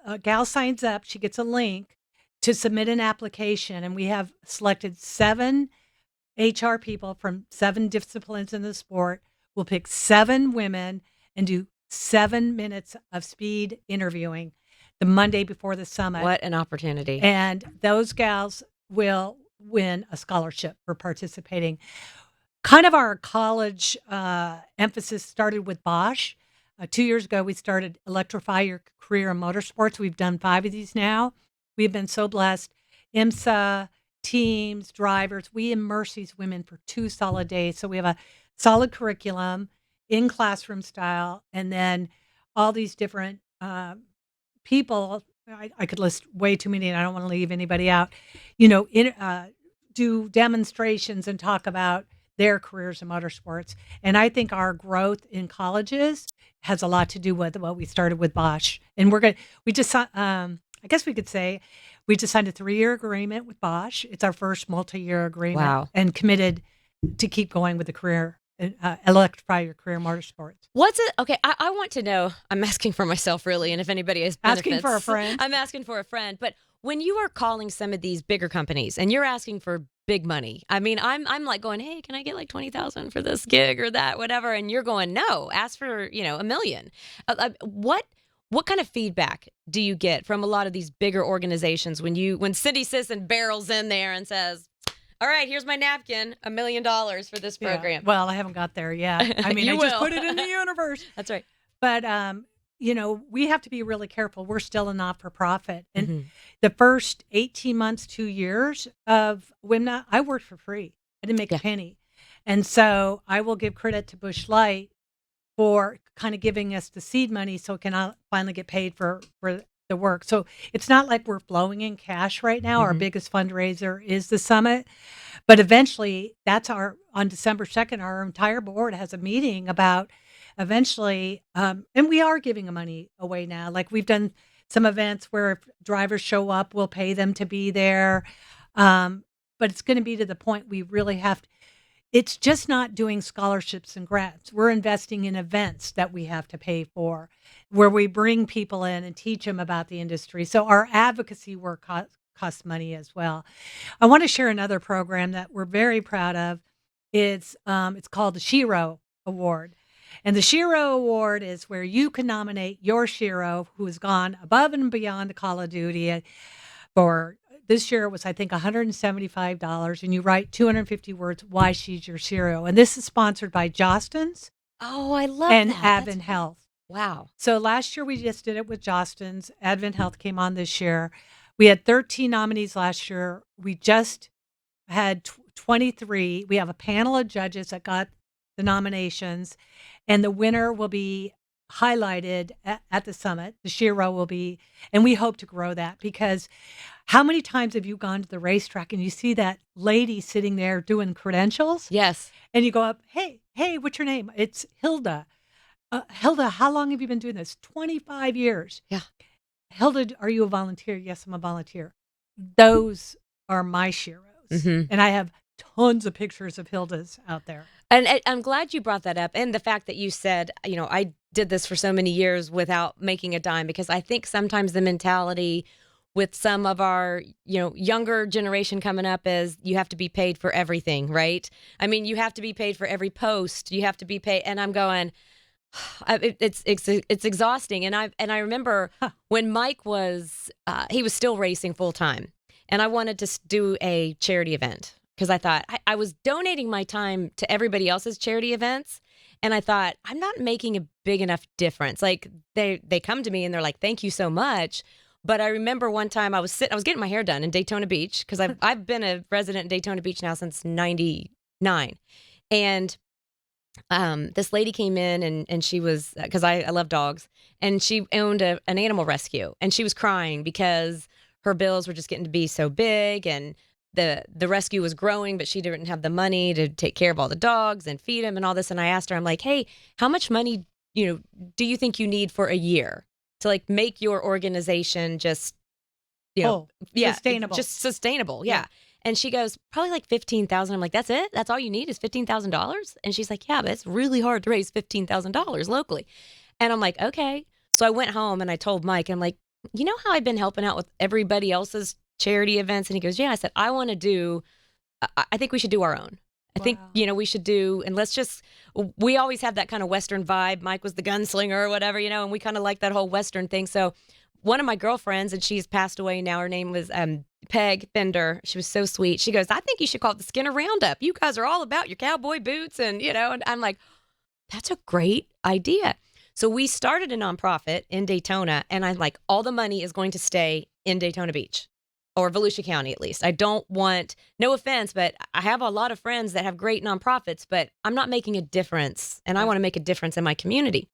a gal signs up, she gets a link to submit an application. And we have selected 7 HR people from 7 disciplines in the sport. We'll pick 7 women and do 7 minutes of speed interviewing the Monday before the summit. What an opportunity. And those gals will win a scholarship for participating. Kind of our college emphasis started with Bosch. 2 years ago, we started Electrify Your Career in Motorsports. We've done 5 of these now. We've been so blessed. IMSA, teams, drivers, we immerse these women for 2 solid days. So we have a solid curriculum in classroom style, and then all these different people. I could list way too many, and I don't want to leave anybody out. Do demonstrations and talk about their careers in motorsports. And I think our growth in colleges has a lot to do with what we started with Bosch. And we just, I guess we could say, we just signed a 3-year agreement with Bosch. It's our first multi-year agreement. Wow. And committed to keep going with the career, electrify your career motorsports. What's it? Okay, I want to know. I'm asking for myself, really, and if anybody is asking for a friend. I'm asking for a friend. But when you are calling some of these bigger companies and you're asking for big money, I mean, I'm like going, hey, can I get like 20,000 for this gig or that, whatever? And you're going, no, ask for $1 million. What kind of feedback do you get from a lot of these bigger organizations when Cindy Sisson barrels in there and says, all right, here's my napkin, $1 million for this program? Yeah. Well, I haven't got there yet. I mean, I just put it in the universe. That's right. But, we have to be really careful. We're still a not-for-profit. And the first 18 months, 2 years of WIMNA, I worked for free. I didn't make a penny. And so I will give credit to Busch Light for kind of giving us the seed money so it can finally get paid for the work. So it's not like we're flowing in cash right now. Our biggest fundraiser is the summit. But eventually, on December 2nd, our entire board has a meeting about eventually, and we are giving the money away now. Like we've done some events where if drivers show up, we'll pay them to be there. But it's going to be to the point we really have to. It's just not doing scholarships and grants. We're investing in events that we have to pay for, where we bring people in and teach them about the industry. So our advocacy work costs money as well. I want to share another program that we're very proud of. It's called the Shiro Award. And the Shiro Award is where you can nominate your Shiro who has gone above and beyond the call of duty for. This year it was, I think, $175, and you write 250 words why she's your Shiro. And this is sponsored by Jostens. Oh, I love and that. Advent Health. Wow. So last year we just did it with Jostens. Advent Health came on this year. We had 13 nominees last year. We just had 23. We have a panel of judges that got the nominations, and the winner will be highlighted at the summit. The Shiro will be, and we hope to grow that, because how many times have you gone to the racetrack and you see that lady sitting there doing credentials? Yes. And you go up, hey, what's your name? It's Hilda. Hilda, how long have you been doing this? 25 years. Yeah. Hilda, are you a volunteer? Yes, I'm a volunteer. Those are my Shiros. And I have tons of pictures of Hilda's out there. And I'm glad you brought that up. And the fact that you said, I did this for so many years without making a dime, because I think sometimes the mentality with some of our, younger generation coming up is you have to be paid for everything, right? I mean, you have to be paid for every post. You have to be paid. And I'm going, it's exhausting. And I remember when Mike was, he was still racing full time, and I wanted to do a charity event, because I thought I was donating my time to everybody else's charity events. And I thought, I'm not making a big enough difference. Like they come to me and they're like, thank you so much. But I remember one time I was getting my hair done in Daytona Beach, because I've been a resident in Daytona Beach now since '99. And this lady came in and she was, because I love dogs, and she owned an animal rescue, and she was crying because her bills were just getting to be so big, and the rescue was growing, but she didn't have the money to take care of all the dogs and feed them and all this. And I asked her, I'm like, hey, how much money, do you think you need for a year to like make your organization just, sustainable? Just sustainable. Yeah. And she goes, probably like $15,000. I'm like, that's it? That's all you need is $15,000? And she's like, yeah, but it's really hard to raise $15,000 locally. And I'm like, okay. So I went home and I told Mike, I'm like, you know how I've been helping out with everybody else's charity events? And he goes, yeah. I said, I think we should do our own. I think, we should do, and we always have that kind of Western vibe. Mike was the gunslinger or whatever, and we kind of like that whole Western thing. So one of my girlfriends, and she's passed away now, her name was Peg Bender. She was so sweet. She goes, I think you should call it the Skinner Roundup. You guys are all about your cowboy boots and I'm like, that's a great idea. So we started a nonprofit in Daytona, and I'm like, all the money is going to stay in Daytona Beach or Volusia County, at least. I don't want, no offense, but I have a lot of friends that have great nonprofits, but I'm not making a difference, and I want to make a difference in my community.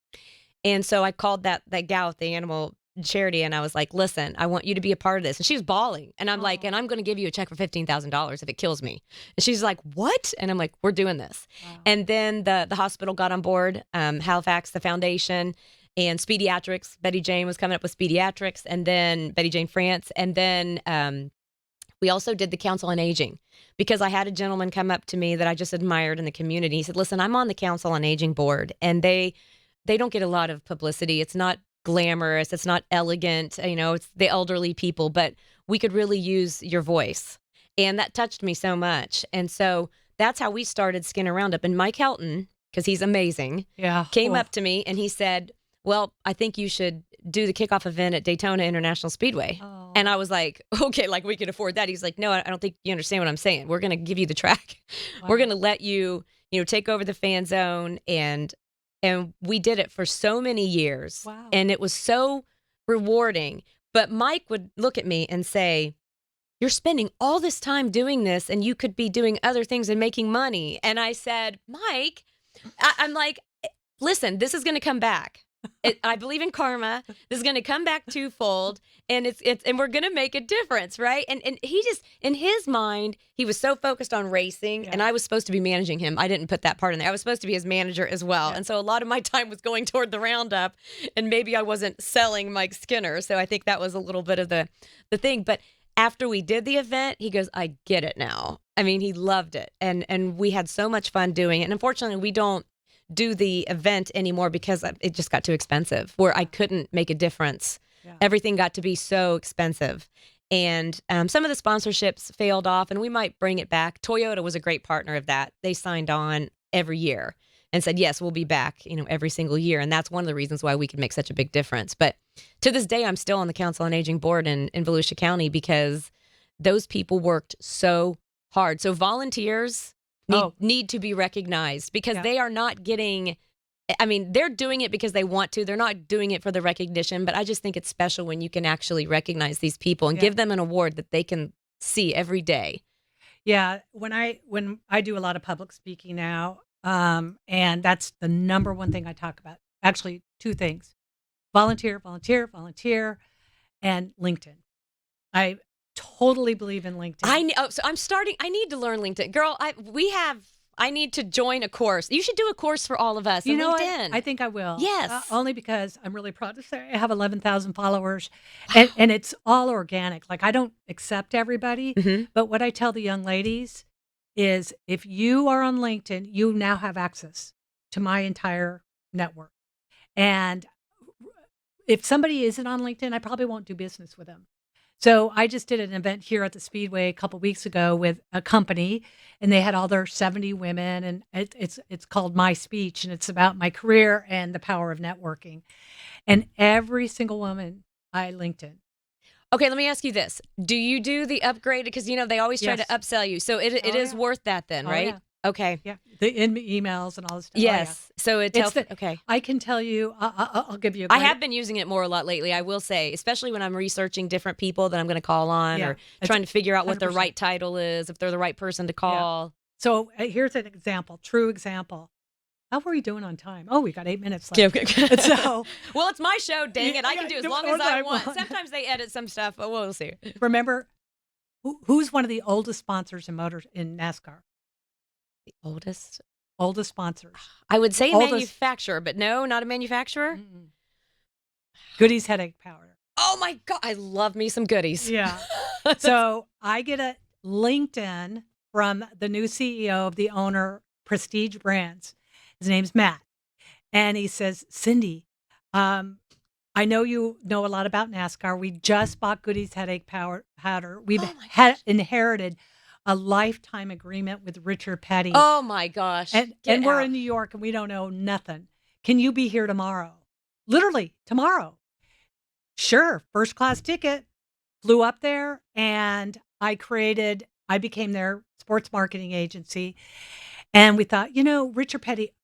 And so I called that gal at the animal charity, and I was like, listen, I want you to be a part of this. And she was bawling. And I'm like, and I'm going to give you a check for $15,000 if it kills me. And she's like, what? And I'm like, we're doing this. Wow. And then the hospital got on board, Halifax, the foundation, and Pediatrics. Betty Jane was coming up with Pediatrics, and then Betty Jane France. And then we also did the Council on Aging, because I had a gentleman come up to me that I just admired in the community. He said, listen, I'm on the Council on Aging board, and they don't get a lot of publicity. It's not glamorous. It's not elegant. It's the elderly people, but we could really use your voice. And that touched me so much. And so that's how we started Skinner Roundup. And Mike Helton, because he's amazing, came up to me and he said, well, I think you should do the kickoff event at Daytona International Speedway. Oh. And I was like, okay, like we could afford that. He's like, no, I don't think you understand what I'm saying. We're going to give you the track. Wow. We're going to let you, take over the fan zone. And we did it for so many years. Wow. And it was so rewarding. But Mike would look at me and say, you're spending all this time doing this, and you could be doing other things and making money. And I said, Mike, I'm like, listen, this is going to come back. I believe in karma. This is going to come back twofold, and and we're going to make a difference, right? And he just, in his mind, he was so focused on racing, and I was supposed to be managing him. I didn't put that part in there. I was supposed to be his manager as well, and so a lot of my time was going toward the roundup, and maybe I wasn't selling Mike Skinner. So I think that was a little bit of the thing. But after we did the event, he goes, I get it now. I mean, he loved it, and we had so much fun doing it. And unfortunately, we don't do the event anymore because it just got too expensive, where I couldn't make a difference. Yeah. Everything got to be so expensive. And some of the sponsorships failed off, and we might bring it back. Toyota was a great partner of that. They signed on every year and said, yes, we'll be back, every single year. And that's one of the reasons why we could make such a big difference. But to this day, I'm still on the Council on Aging board in Volusia County because those people worked so hard. So volunteers need to be recognized because they are not getting, they're doing it because they want to. They're not doing it for the recognition, but I just think it's special when you can actually recognize these people and give them an award that they can see every day. Yeah. When I do a lot of public speaking now, and that's the number one thing I talk about. Actually, two things: volunteer, and LinkedIn. I totally believe in LinkedIn. I need to learn LinkedIn. Girl, I need to join a course. You should do a course for all of us on LinkedIn. I think I will. Yes. Only because I'm really proud to say I have 11,000 followers. Wow. And it's all organic. Like, I don't accept everybody. Mm-hmm. But what I tell the young ladies is if you are on LinkedIn, you now have access to my entire network. And if somebody isn't on LinkedIn, I probably won't do business with them. So I just did an event here at the Speedway a couple of weeks ago with a company, and they had all their 70 women, and it's called My Speech, and it's about my career and the power of networking. And every single woman I LinkedIn. Okay, let me ask you this. Do you do the upgrade? Because, they always try to upsell you. So it is worth that then, right? Yeah. Okay. Yeah. The emails and all this stuff. Yes. So it's okay. I can tell you, I'll give you I have been using it a lot lately, I will say, especially when I'm researching different people that I'm going to call on or trying to figure out 100%. What their right title is, if they're the right person to call. Yeah. So here's an example, true example. How are we doing on time? Oh, we got 8 minutes left. Okay. So, well, it's my show, dang it. I can do as long as I want. Sometimes they edit some stuff, but we'll see. Remember, who's one of the oldest sponsors in NASCAR? The oldest sponsors. I would say manufacturer, but no, not a manufacturer. Mm-mm. Goodies headache powder. Oh my God. I love me some goodies. Yeah. So I get a LinkedIn from the new CEO of the owner, Prestige Brands. His name's Matt. And he says, Cindy, I know you know a lot about NASCAR. We just bought Goodies headache powder. We've inherited a lifetime agreement with Richard Petty. Oh my gosh. And we're in New York and we don't know nothing. Can you be here tomorrow? Literally tomorrow. Sure. First class ticket. Flew up there, and I became their sports marketing agency. And we thought, Richard Petty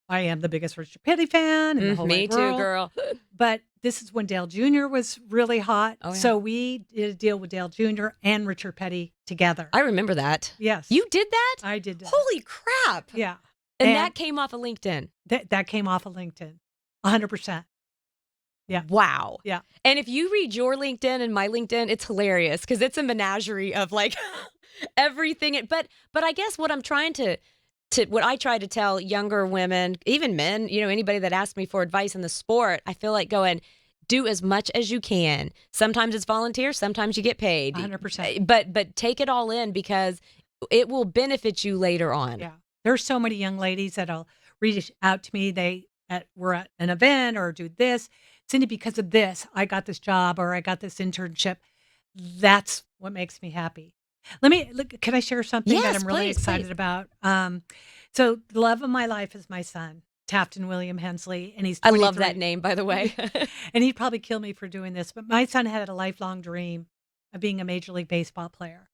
I am the biggest Richard Petty fan in the whole Me wide too, world. girl. But this is when Dale Jr. was really hot. Oh, yeah. So we did a deal with Dale Jr. and Richard Petty together. I remember that. Yes. You did that? I did that. Holy crap. Yeah. And that came off of LinkedIn. That came off of LinkedIn. 100%. Yeah. Wow. Yeah. And if you read your LinkedIn and my LinkedIn, it's hilarious because it's a menagerie of like everything. But I guess what I'm trying to what I try to tell younger women, even men, anybody that asks me for advice in the sport, I feel like going, do as much as you can. Sometimes it's volunteer, sometimes you get paid. 100%. But take it all in because it will benefit you later on. Yeah. There's so many young ladies that'll reach out to me. We're at an event or do this. Cindy, because of this, I got this job or I got this internship. That's what makes me happy. Can I share something that I'm really excited about? So the love of my life is my son, Tafton William Hensley, and he's 23. I love that name, by the way. And he'd probably kill me for doing this, but my son had a lifelong dream of being a Major League Baseball player.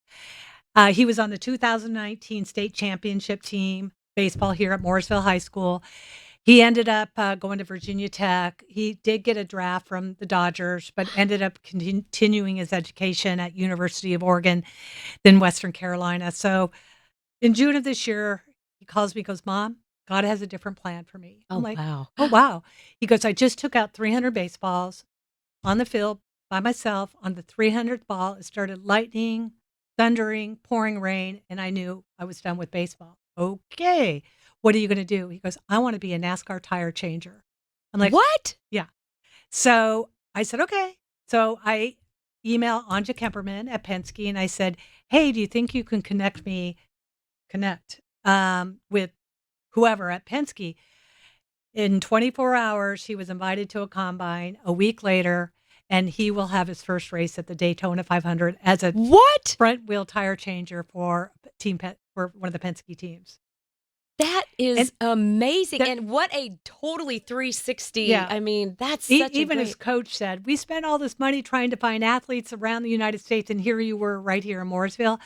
He was on the 2019 state championship team, baseball here at Mooresville High School. He ended up going to Virginia Tech. He did get a draft from the Dodgers, but ended up continuing his education at University of Oregon, then Western Carolina. So in June of this year, he calls me, goes, Mom, God has a different plan for me. I'm like, wow. Oh, wow. He goes, I just took out 300 baseballs on the field by myself. On the 300th ball, it started lightning, thundering, pouring rain, and I knew I was done with baseball. Okay. What are you going to do? He goes, I want to be a NASCAR tire changer. I'm like, what? Yeah. So I said, okay. So I email Anja Kemperman at Penske and I said, hey, do you think you can connect with whoever at Penske? In 24 hours, he was invited to a combine. A week later, and he will have his first race at the Daytona 500 as a front wheel tire changer for for one of the Penske teams. That is amazing. And what a totally 360. Yeah. I mean, that's such even his coach said, we spent all this money trying to find athletes around the United States, and here you were right here in Mooresville.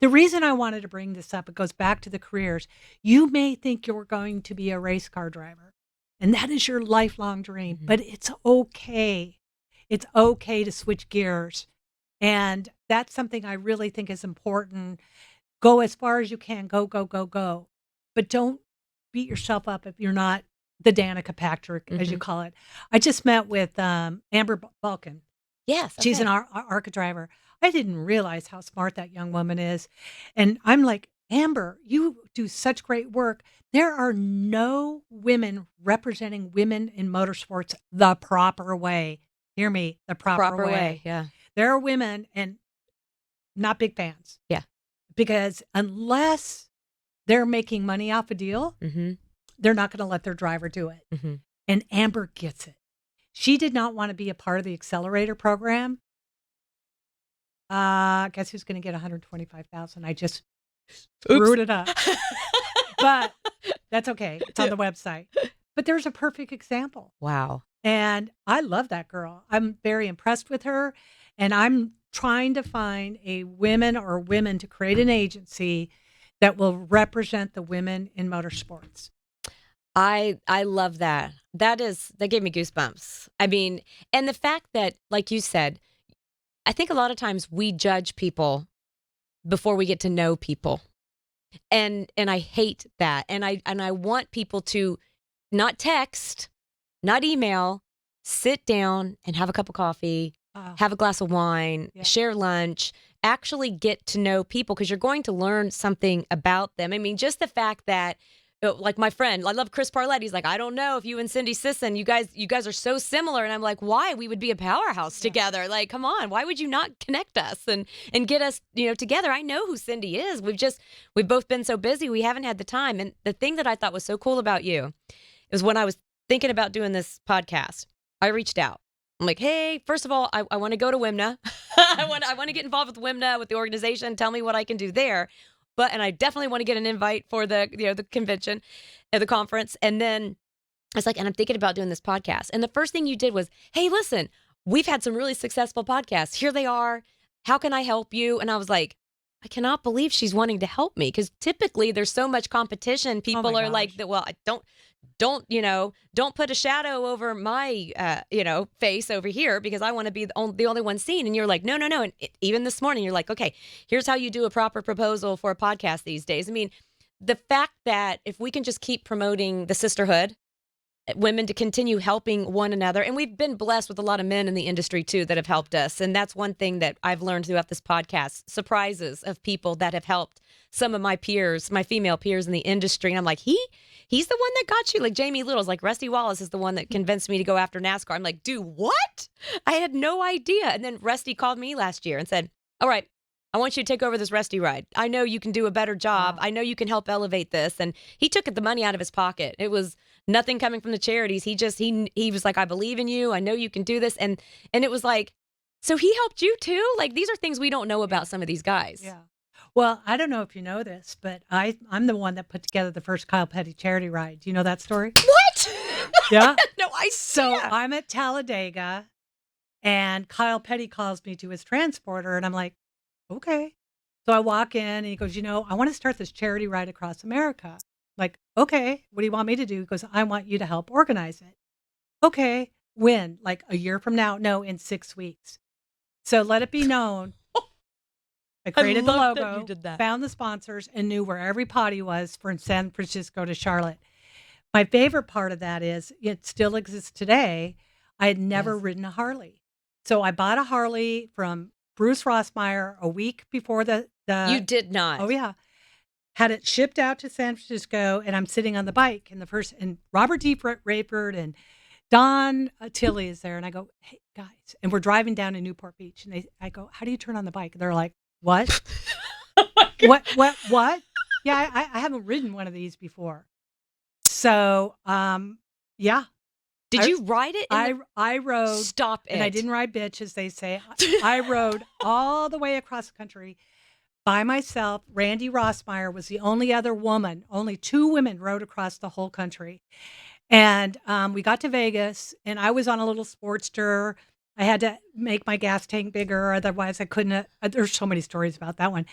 The reason I wanted to bring this up, it goes back to the careers. You may think you're going to be a race car driver, and that is your lifelong dream, but it's okay. It's okay to switch gears. And that's something I really think is important. Go as far as you can. Go, go, go, go. But don't beat yourself up if you're not the Danica Patrick, as you call it. I just met with Amber Balkan. Yes. Okay. She's an ARCA driver. I didn't realize how smart that young woman is. And I'm like, Amber, you do such great work. There are no women representing women in motorsports the proper way. Hear me, the proper way. Yeah. There are women, and not big fans. Yeah. Because unless they're making money off a deal, they're not going to let their driver do it. And Amber gets it. She did not want to be a part of the accelerator program. Guess who's going to get $125,000? I just screwed it up. But that's okay. It's on the website. But there's a perfect example. Wow. And I love that girl. I'm very impressed with her. And I'm trying to find a women to create an agency that will represent the women in motorsports. I love that. That gave me goosebumps. I mean, and the fact that, like you said, I think a lot of times we judge people before we get to know people. And I hate that. And I want people to not text, not email, sit down and have a cup of coffee, have a glass of wine, share lunch, actually get to know people because you're going to learn something about them. I mean, just the fact that, like my friend, I love Chris Parlett. He's like, I don't know if you and Cindy Sisson, you guys are so similar. And I'm like, why? We would be a powerhouse together. Like, come on, why would you not connect us and get us, together? I know who Cindy is. We've both been so busy. We haven't had the time. And the thing that I thought was so cool about you is when I was thinking about doing this podcast, I reached out. I'm like, hey, first of all, I want to go to WIMNA. I want to get involved with WIMNA, with the organization. Tell me what I can do there. And I definitely want to get an invite for the convention, the conference. And then I was like, and I'm thinking about doing this podcast. And the first thing you did was, hey, listen, we've had some really successful podcasts. Here they are. How can I help you? And I was like, I cannot believe she's wanting to help me because typically there's so much competition. People are like, well, don't put a shadow over my, face over here because I want to be the only one seen. And you're like, no, no, no. And even this morning, you're like, okay, here's how you do a proper proposal for a podcast these days. I mean, the fact that if we can just keep promoting the sisterhood, women to continue helping one another. And we've been blessed with a lot of men in the industry too that have helped us. And that's one thing that I've learned throughout this podcast, surprises of people that have helped some of my peers, my female peers in the industry. And I'm like, he's the one that got you. Like Jamie Little's like, Rusty Wallace is the one that convinced me to go after NASCAR. I'm like, dude, what? I had no idea. And then Rusty called me last year and said, all right, I want you to take over this Rusty ride. I know you can do a better job. Wow. I know you can help elevate this. And he took the money out of his pocket. It was nothing coming from the charities. He was like, I believe in you. I know you can do this. And it was like, so he helped you too? Like, these are things we don't know about some of these guys. Yeah. Well, I don't know if you know this, but I'm the one that put together the first Kyle Petty charity ride. Do you know that story? What? Yeah. No, So I'm at Talladega and Kyle Petty calls me to his transporter and I'm like, okay. So I walk in and he goes, I want to start this charity ride across America. Like, okay, what do you want me to do? He goes, I want you to help organize it. Okay, when? Like a year from now? No, in 6 weeks. So let it be known. I created the love that logo, you did that. found the sponsors, and knew where every potty was from San Francisco to Charlotte. My favorite part of that is it still exists today. I had never ridden a Harley. So I bought a Harley from Bruce Rossmeyer a week before the You did not. Oh, yeah. Had it shipped out to San Francisco, and I'm sitting on the bike, and Robert D. Rayford and Don Tilley is there, and I go, hey, guys, and we're driving down to Newport Beach, and I go, how do you turn on the bike? And they're like, what? Oh my God. What? Yeah, I haven't ridden one of these before. So, yeah. Did you ride it? I rode. Stop it. And I didn't ride bitch, as they say. I rode all the way across the country by myself. Randy Rossmeyer was the only other woman. Only 2 women rode across the whole country. And we got to Vegas, and I was on a little Sportster. I had to make my gas tank bigger, otherwise I couldn't. There's so many stories about that one.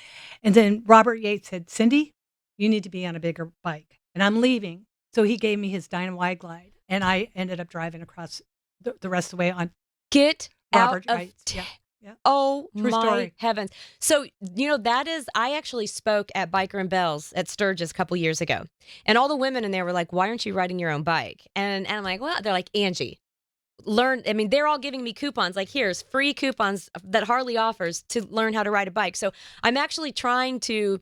And then Robert Yates said, Cindy, you need to be on a bigger bike. And I'm leaving. So he gave me his Dyna Wide Glide, and I ended up driving across the rest of the way on Get Robert out of Yates. Yeah. Oh, True my story. heavens. So, I actually spoke at Biker and Bells at Sturgis a couple years ago. And all the women in there were like, why aren't you riding your own bike? And I'm like, well, they're like, Angie, they're all giving me coupons. Like, here's free coupons that Harley offers to learn how to ride a bike. So I'm actually trying to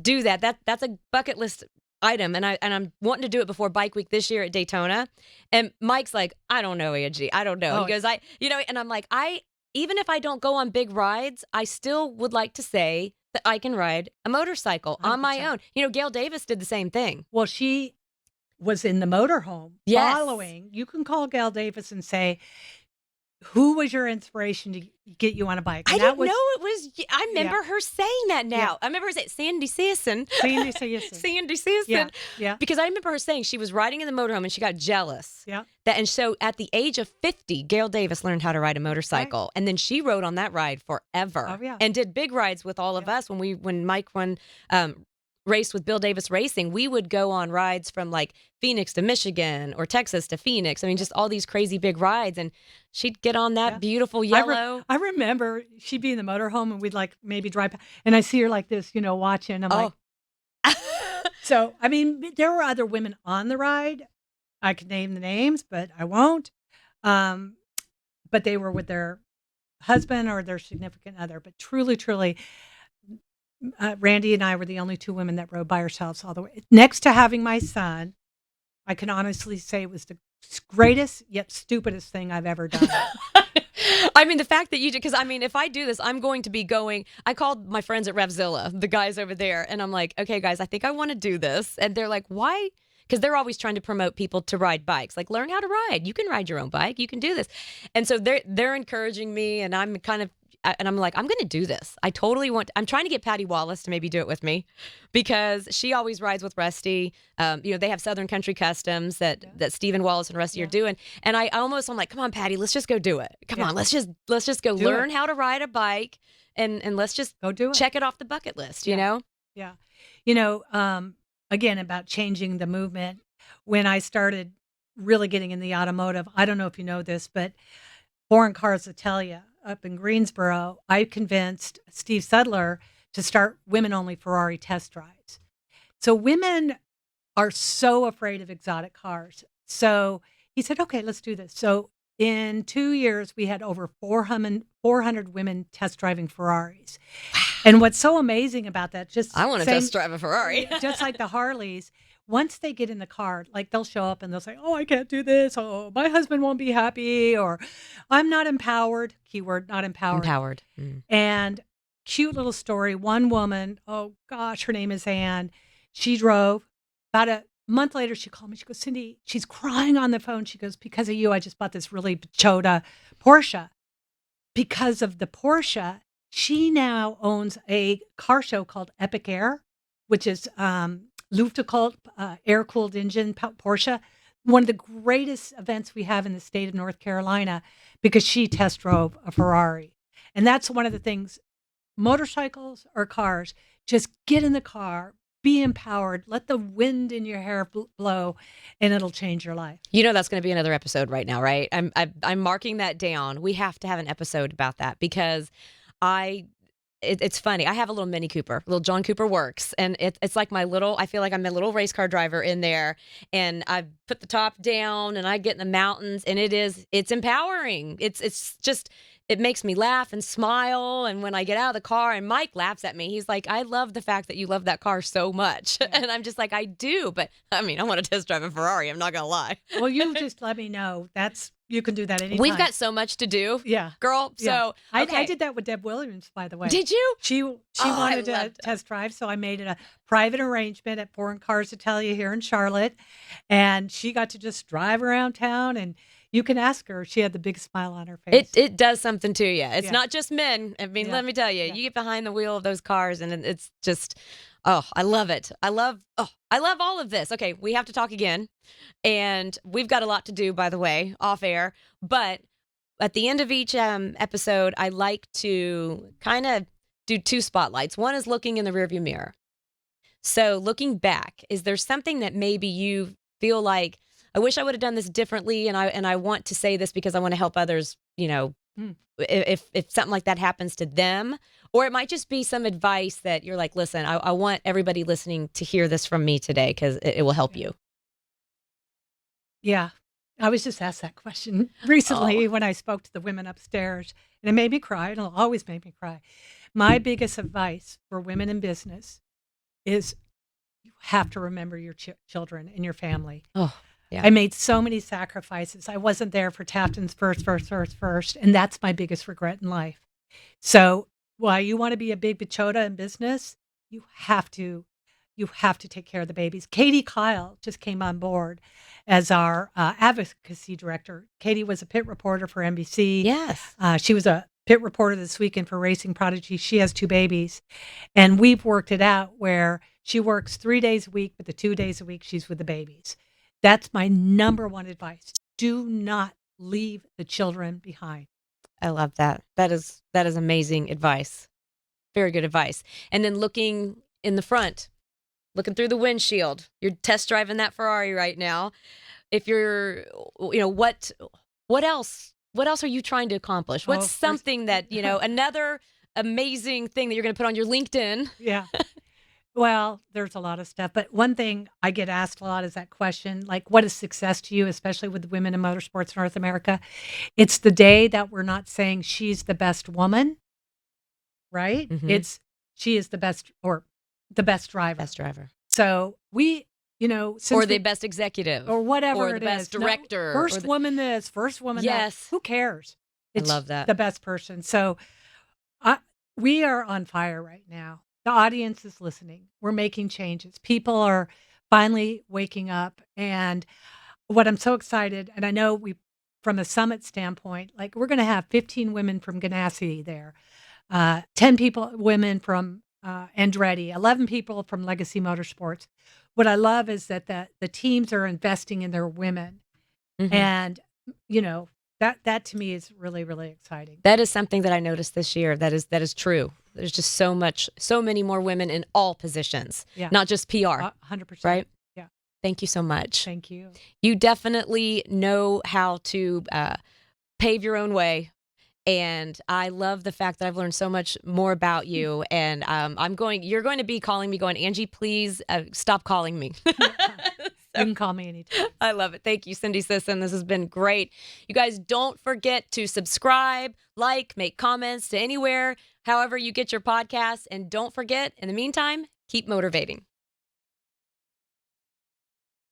do that. That's a bucket list item. And I'm wanting to do it before Bike Week this year at Daytona. And Mike's like, I don't know, Angie. I don't know. Oh. He goes, and I'm like, even if I don't go on big rides, I still would like to say that I can ride a motorcycle on my 100%. own. Gail Davis did the same thing. Well, she was in the motorhome Yes. following. You can call Gail Davis and say, who was your inspiration to get you on a bike? I And didn't know it was. I remember her saying that now. Yeah. I remember her saying Sandy Sisson. Sandy Sisson. Sandy Sisson. Yeah. Because I remember her saying she was riding in the motorhome and she got jealous. Yeah. And so at the age of 50, Gail Davis learned how to ride a motorcycle. Right. And then she rode on that ride forever. Oh, yeah. And did big rides with all of us. When Mike raced with Bill Davis Racing, we would go on rides from like Phoenix to Michigan or Texas to Phoenix. I mean, just all these crazy big rides. And she'd get on that beautiful yellow. I remember she'd be in the motorhome and we'd like maybe drive, and I see her like this, watching. I'm like, so, I mean, there were other women on the ride. I could name the names, but I won't. But they were with their husband or their significant other. But truly, Randy and I were the only 2 women that rode by ourselves all the way. Next to having my son, I can honestly say it was the greatest yet stupidest thing I've ever done. I mean, the fact that you did, because I mean, if I do this, I'm going to be going. I called my friends at Revzilla, the guys over there, and I'm like, okay, guys, I think I want to do this. And they're like, why? Because they're always trying to promote people to ride bikes. Like, learn how to ride. You can ride your own bike. You can do this. And so they're encouraging me, and I'm like, I'm going to do this. I'm trying to get Patty Wallace to maybe do it with me because she always rides with Rusty. They have Southern Country Customs that Stephen Wallace and Rusty are doing. And I'm like, come on, Patty, let's just go do it. Come on, let's just go learn how to ride a bike and let's just go do it. Check it off the bucket list, you know? Yeah. Again, about changing the movement. when I started really getting in the automotive. I don't know if you know this, but Foreign Cars Italia up in Greensboro, I convinced Steve Sudler to start women-only Ferrari test drives. So women are so afraid of exotic cars. So he said, okay, let's do this. So in 2 years, we had over 400 women test driving Ferraris. And what's so amazing about that, I want to test drive a Ferrari. just like the Harleys, once they get in the car, like they'll show up and they'll say, oh, I can't do this. Oh, my husband won't be happy. Or I'm not empowered. Keyword, not empowered. Empowered. Mm. And cute little story. One woman, oh gosh, her name is Anne. She drove. About a month later, she called me. She goes, Cindy, she's crying on the phone. She goes, because of you, I just bought this really Chota Porsche. Because of the Porsche, she now owns a car show called Epic Air, which is Luftgekühlt, air-cooled engine Porsche. One of the greatest events we have in the state of North Carolina because she test drove a Ferrari. And that's one of the things, motorcycles or cars, just get in the car, be empowered, let the wind in your hair blow, and it'll change your life. You know that's going to be another episode right now, right? I'm marking that down. We have to have an episode about that because it's funny. I have a little Mini Cooper, little John Cooper Works, and it's like I feel like I'm a little race car driver in there, and I put the top down and I get in the mountains, and it's empowering. It's just, it makes me laugh and smile. And when I get out of the car and Mike laughs at me, he's like, I love the fact that you love that car so much. Yeah. And I'm just like, I do. But I mean, I want to test drive a Ferrari. I'm not going to lie. Well, you just let me know. You can do that anytime. We've got so much to do. Yeah. Girl. Yeah. So okay. I did that with Deb Williams, by the way. Did you? She wanted to test drive. So I made it a private arrangement at Foreign Cars Italia here in Charlotte. And she got to just drive around town, and you can ask her. She had the big smile on her face. It does something to you. It's not just men. I mean, let me tell you, you get behind the wheel of those cars, and it's just, oh, I love it. I love all of this. Okay, we have to talk again, and we've got a lot to do, by the way, off air. But at the end of each episode, I like to kind of do two spotlights. One is looking in the rearview mirror. So looking back, is there something that maybe you feel like, I wish I would have done this differently, and I want to say this because I want to help others, if something like that happens to them, or it might just be some advice that you're like, listen, I want everybody listening to hear this from me today because it will help you. Yeah. I was just asked that question recently when I spoke to the women upstairs, and it made me cry. It'll always make me cry. My biggest advice for women in business is you have to remember your children and your family. Oh. Yeah. I made so many sacrifices. I wasn't there for Tafton's first, and that's my biggest regret in life. So while you want to be a big Bachota in business, you have to take care of the babies. Katie Kyle just came on board as our advocacy director. Katie was a pit reporter for NBC. Yes. She was a pit reporter this weekend for Racing Prodigy. She has 2 babies, and we've worked it out where she works 3 days a week, but the 2 days a week she's with the babies. That's my number one advice. Do not leave the children behind. I love that. That is amazing advice. Very good advice. And then looking in the front, looking through the windshield. You're test driving that Ferrari right now. If you're, what else? What else are you trying to accomplish? What's something that, another amazing thing that you're going to put on your LinkedIn? Yeah. Well, there's a lot of stuff, but one thing I get asked a lot is that question, like, what is success to you, especially with women in motorsports North America? It's the day that we're not saying she's the best woman, right? Mm-hmm. She is the best, or the best driver. Best driver. So we, since or the best executive. Or whatever or the best director. First woman this, first woman yes. that. Who cares? I love that. The best person. So we are on fire right now. The audience is listening. We're making changes. People are finally waking up. And what I'm so excited, and I know from a summit standpoint, like we're going to have 15 women from Ganassi there, 10 women from Andretti, 11 people from Legacy Motorsports. What I love is that the teams are investing in their women. Mm-hmm. And, that to me is really, really exciting. That is something that I noticed this year. That is true. There's just so many more women in all positions, not just PR. 100%. Right? Yeah. Thank you so much. Thank you. You definitely know how to pave your own way. And I love the fact that I've learned so much more about you. And you're going to be calling me going, Angie, please stop calling me. You can call me anytime. I love it. Thank you, Cindy Sisson. This has been great. You guys don't forget to subscribe, like, make comments to anywhere, however you get your podcasts. And don't forget, in the meantime, keep motivating.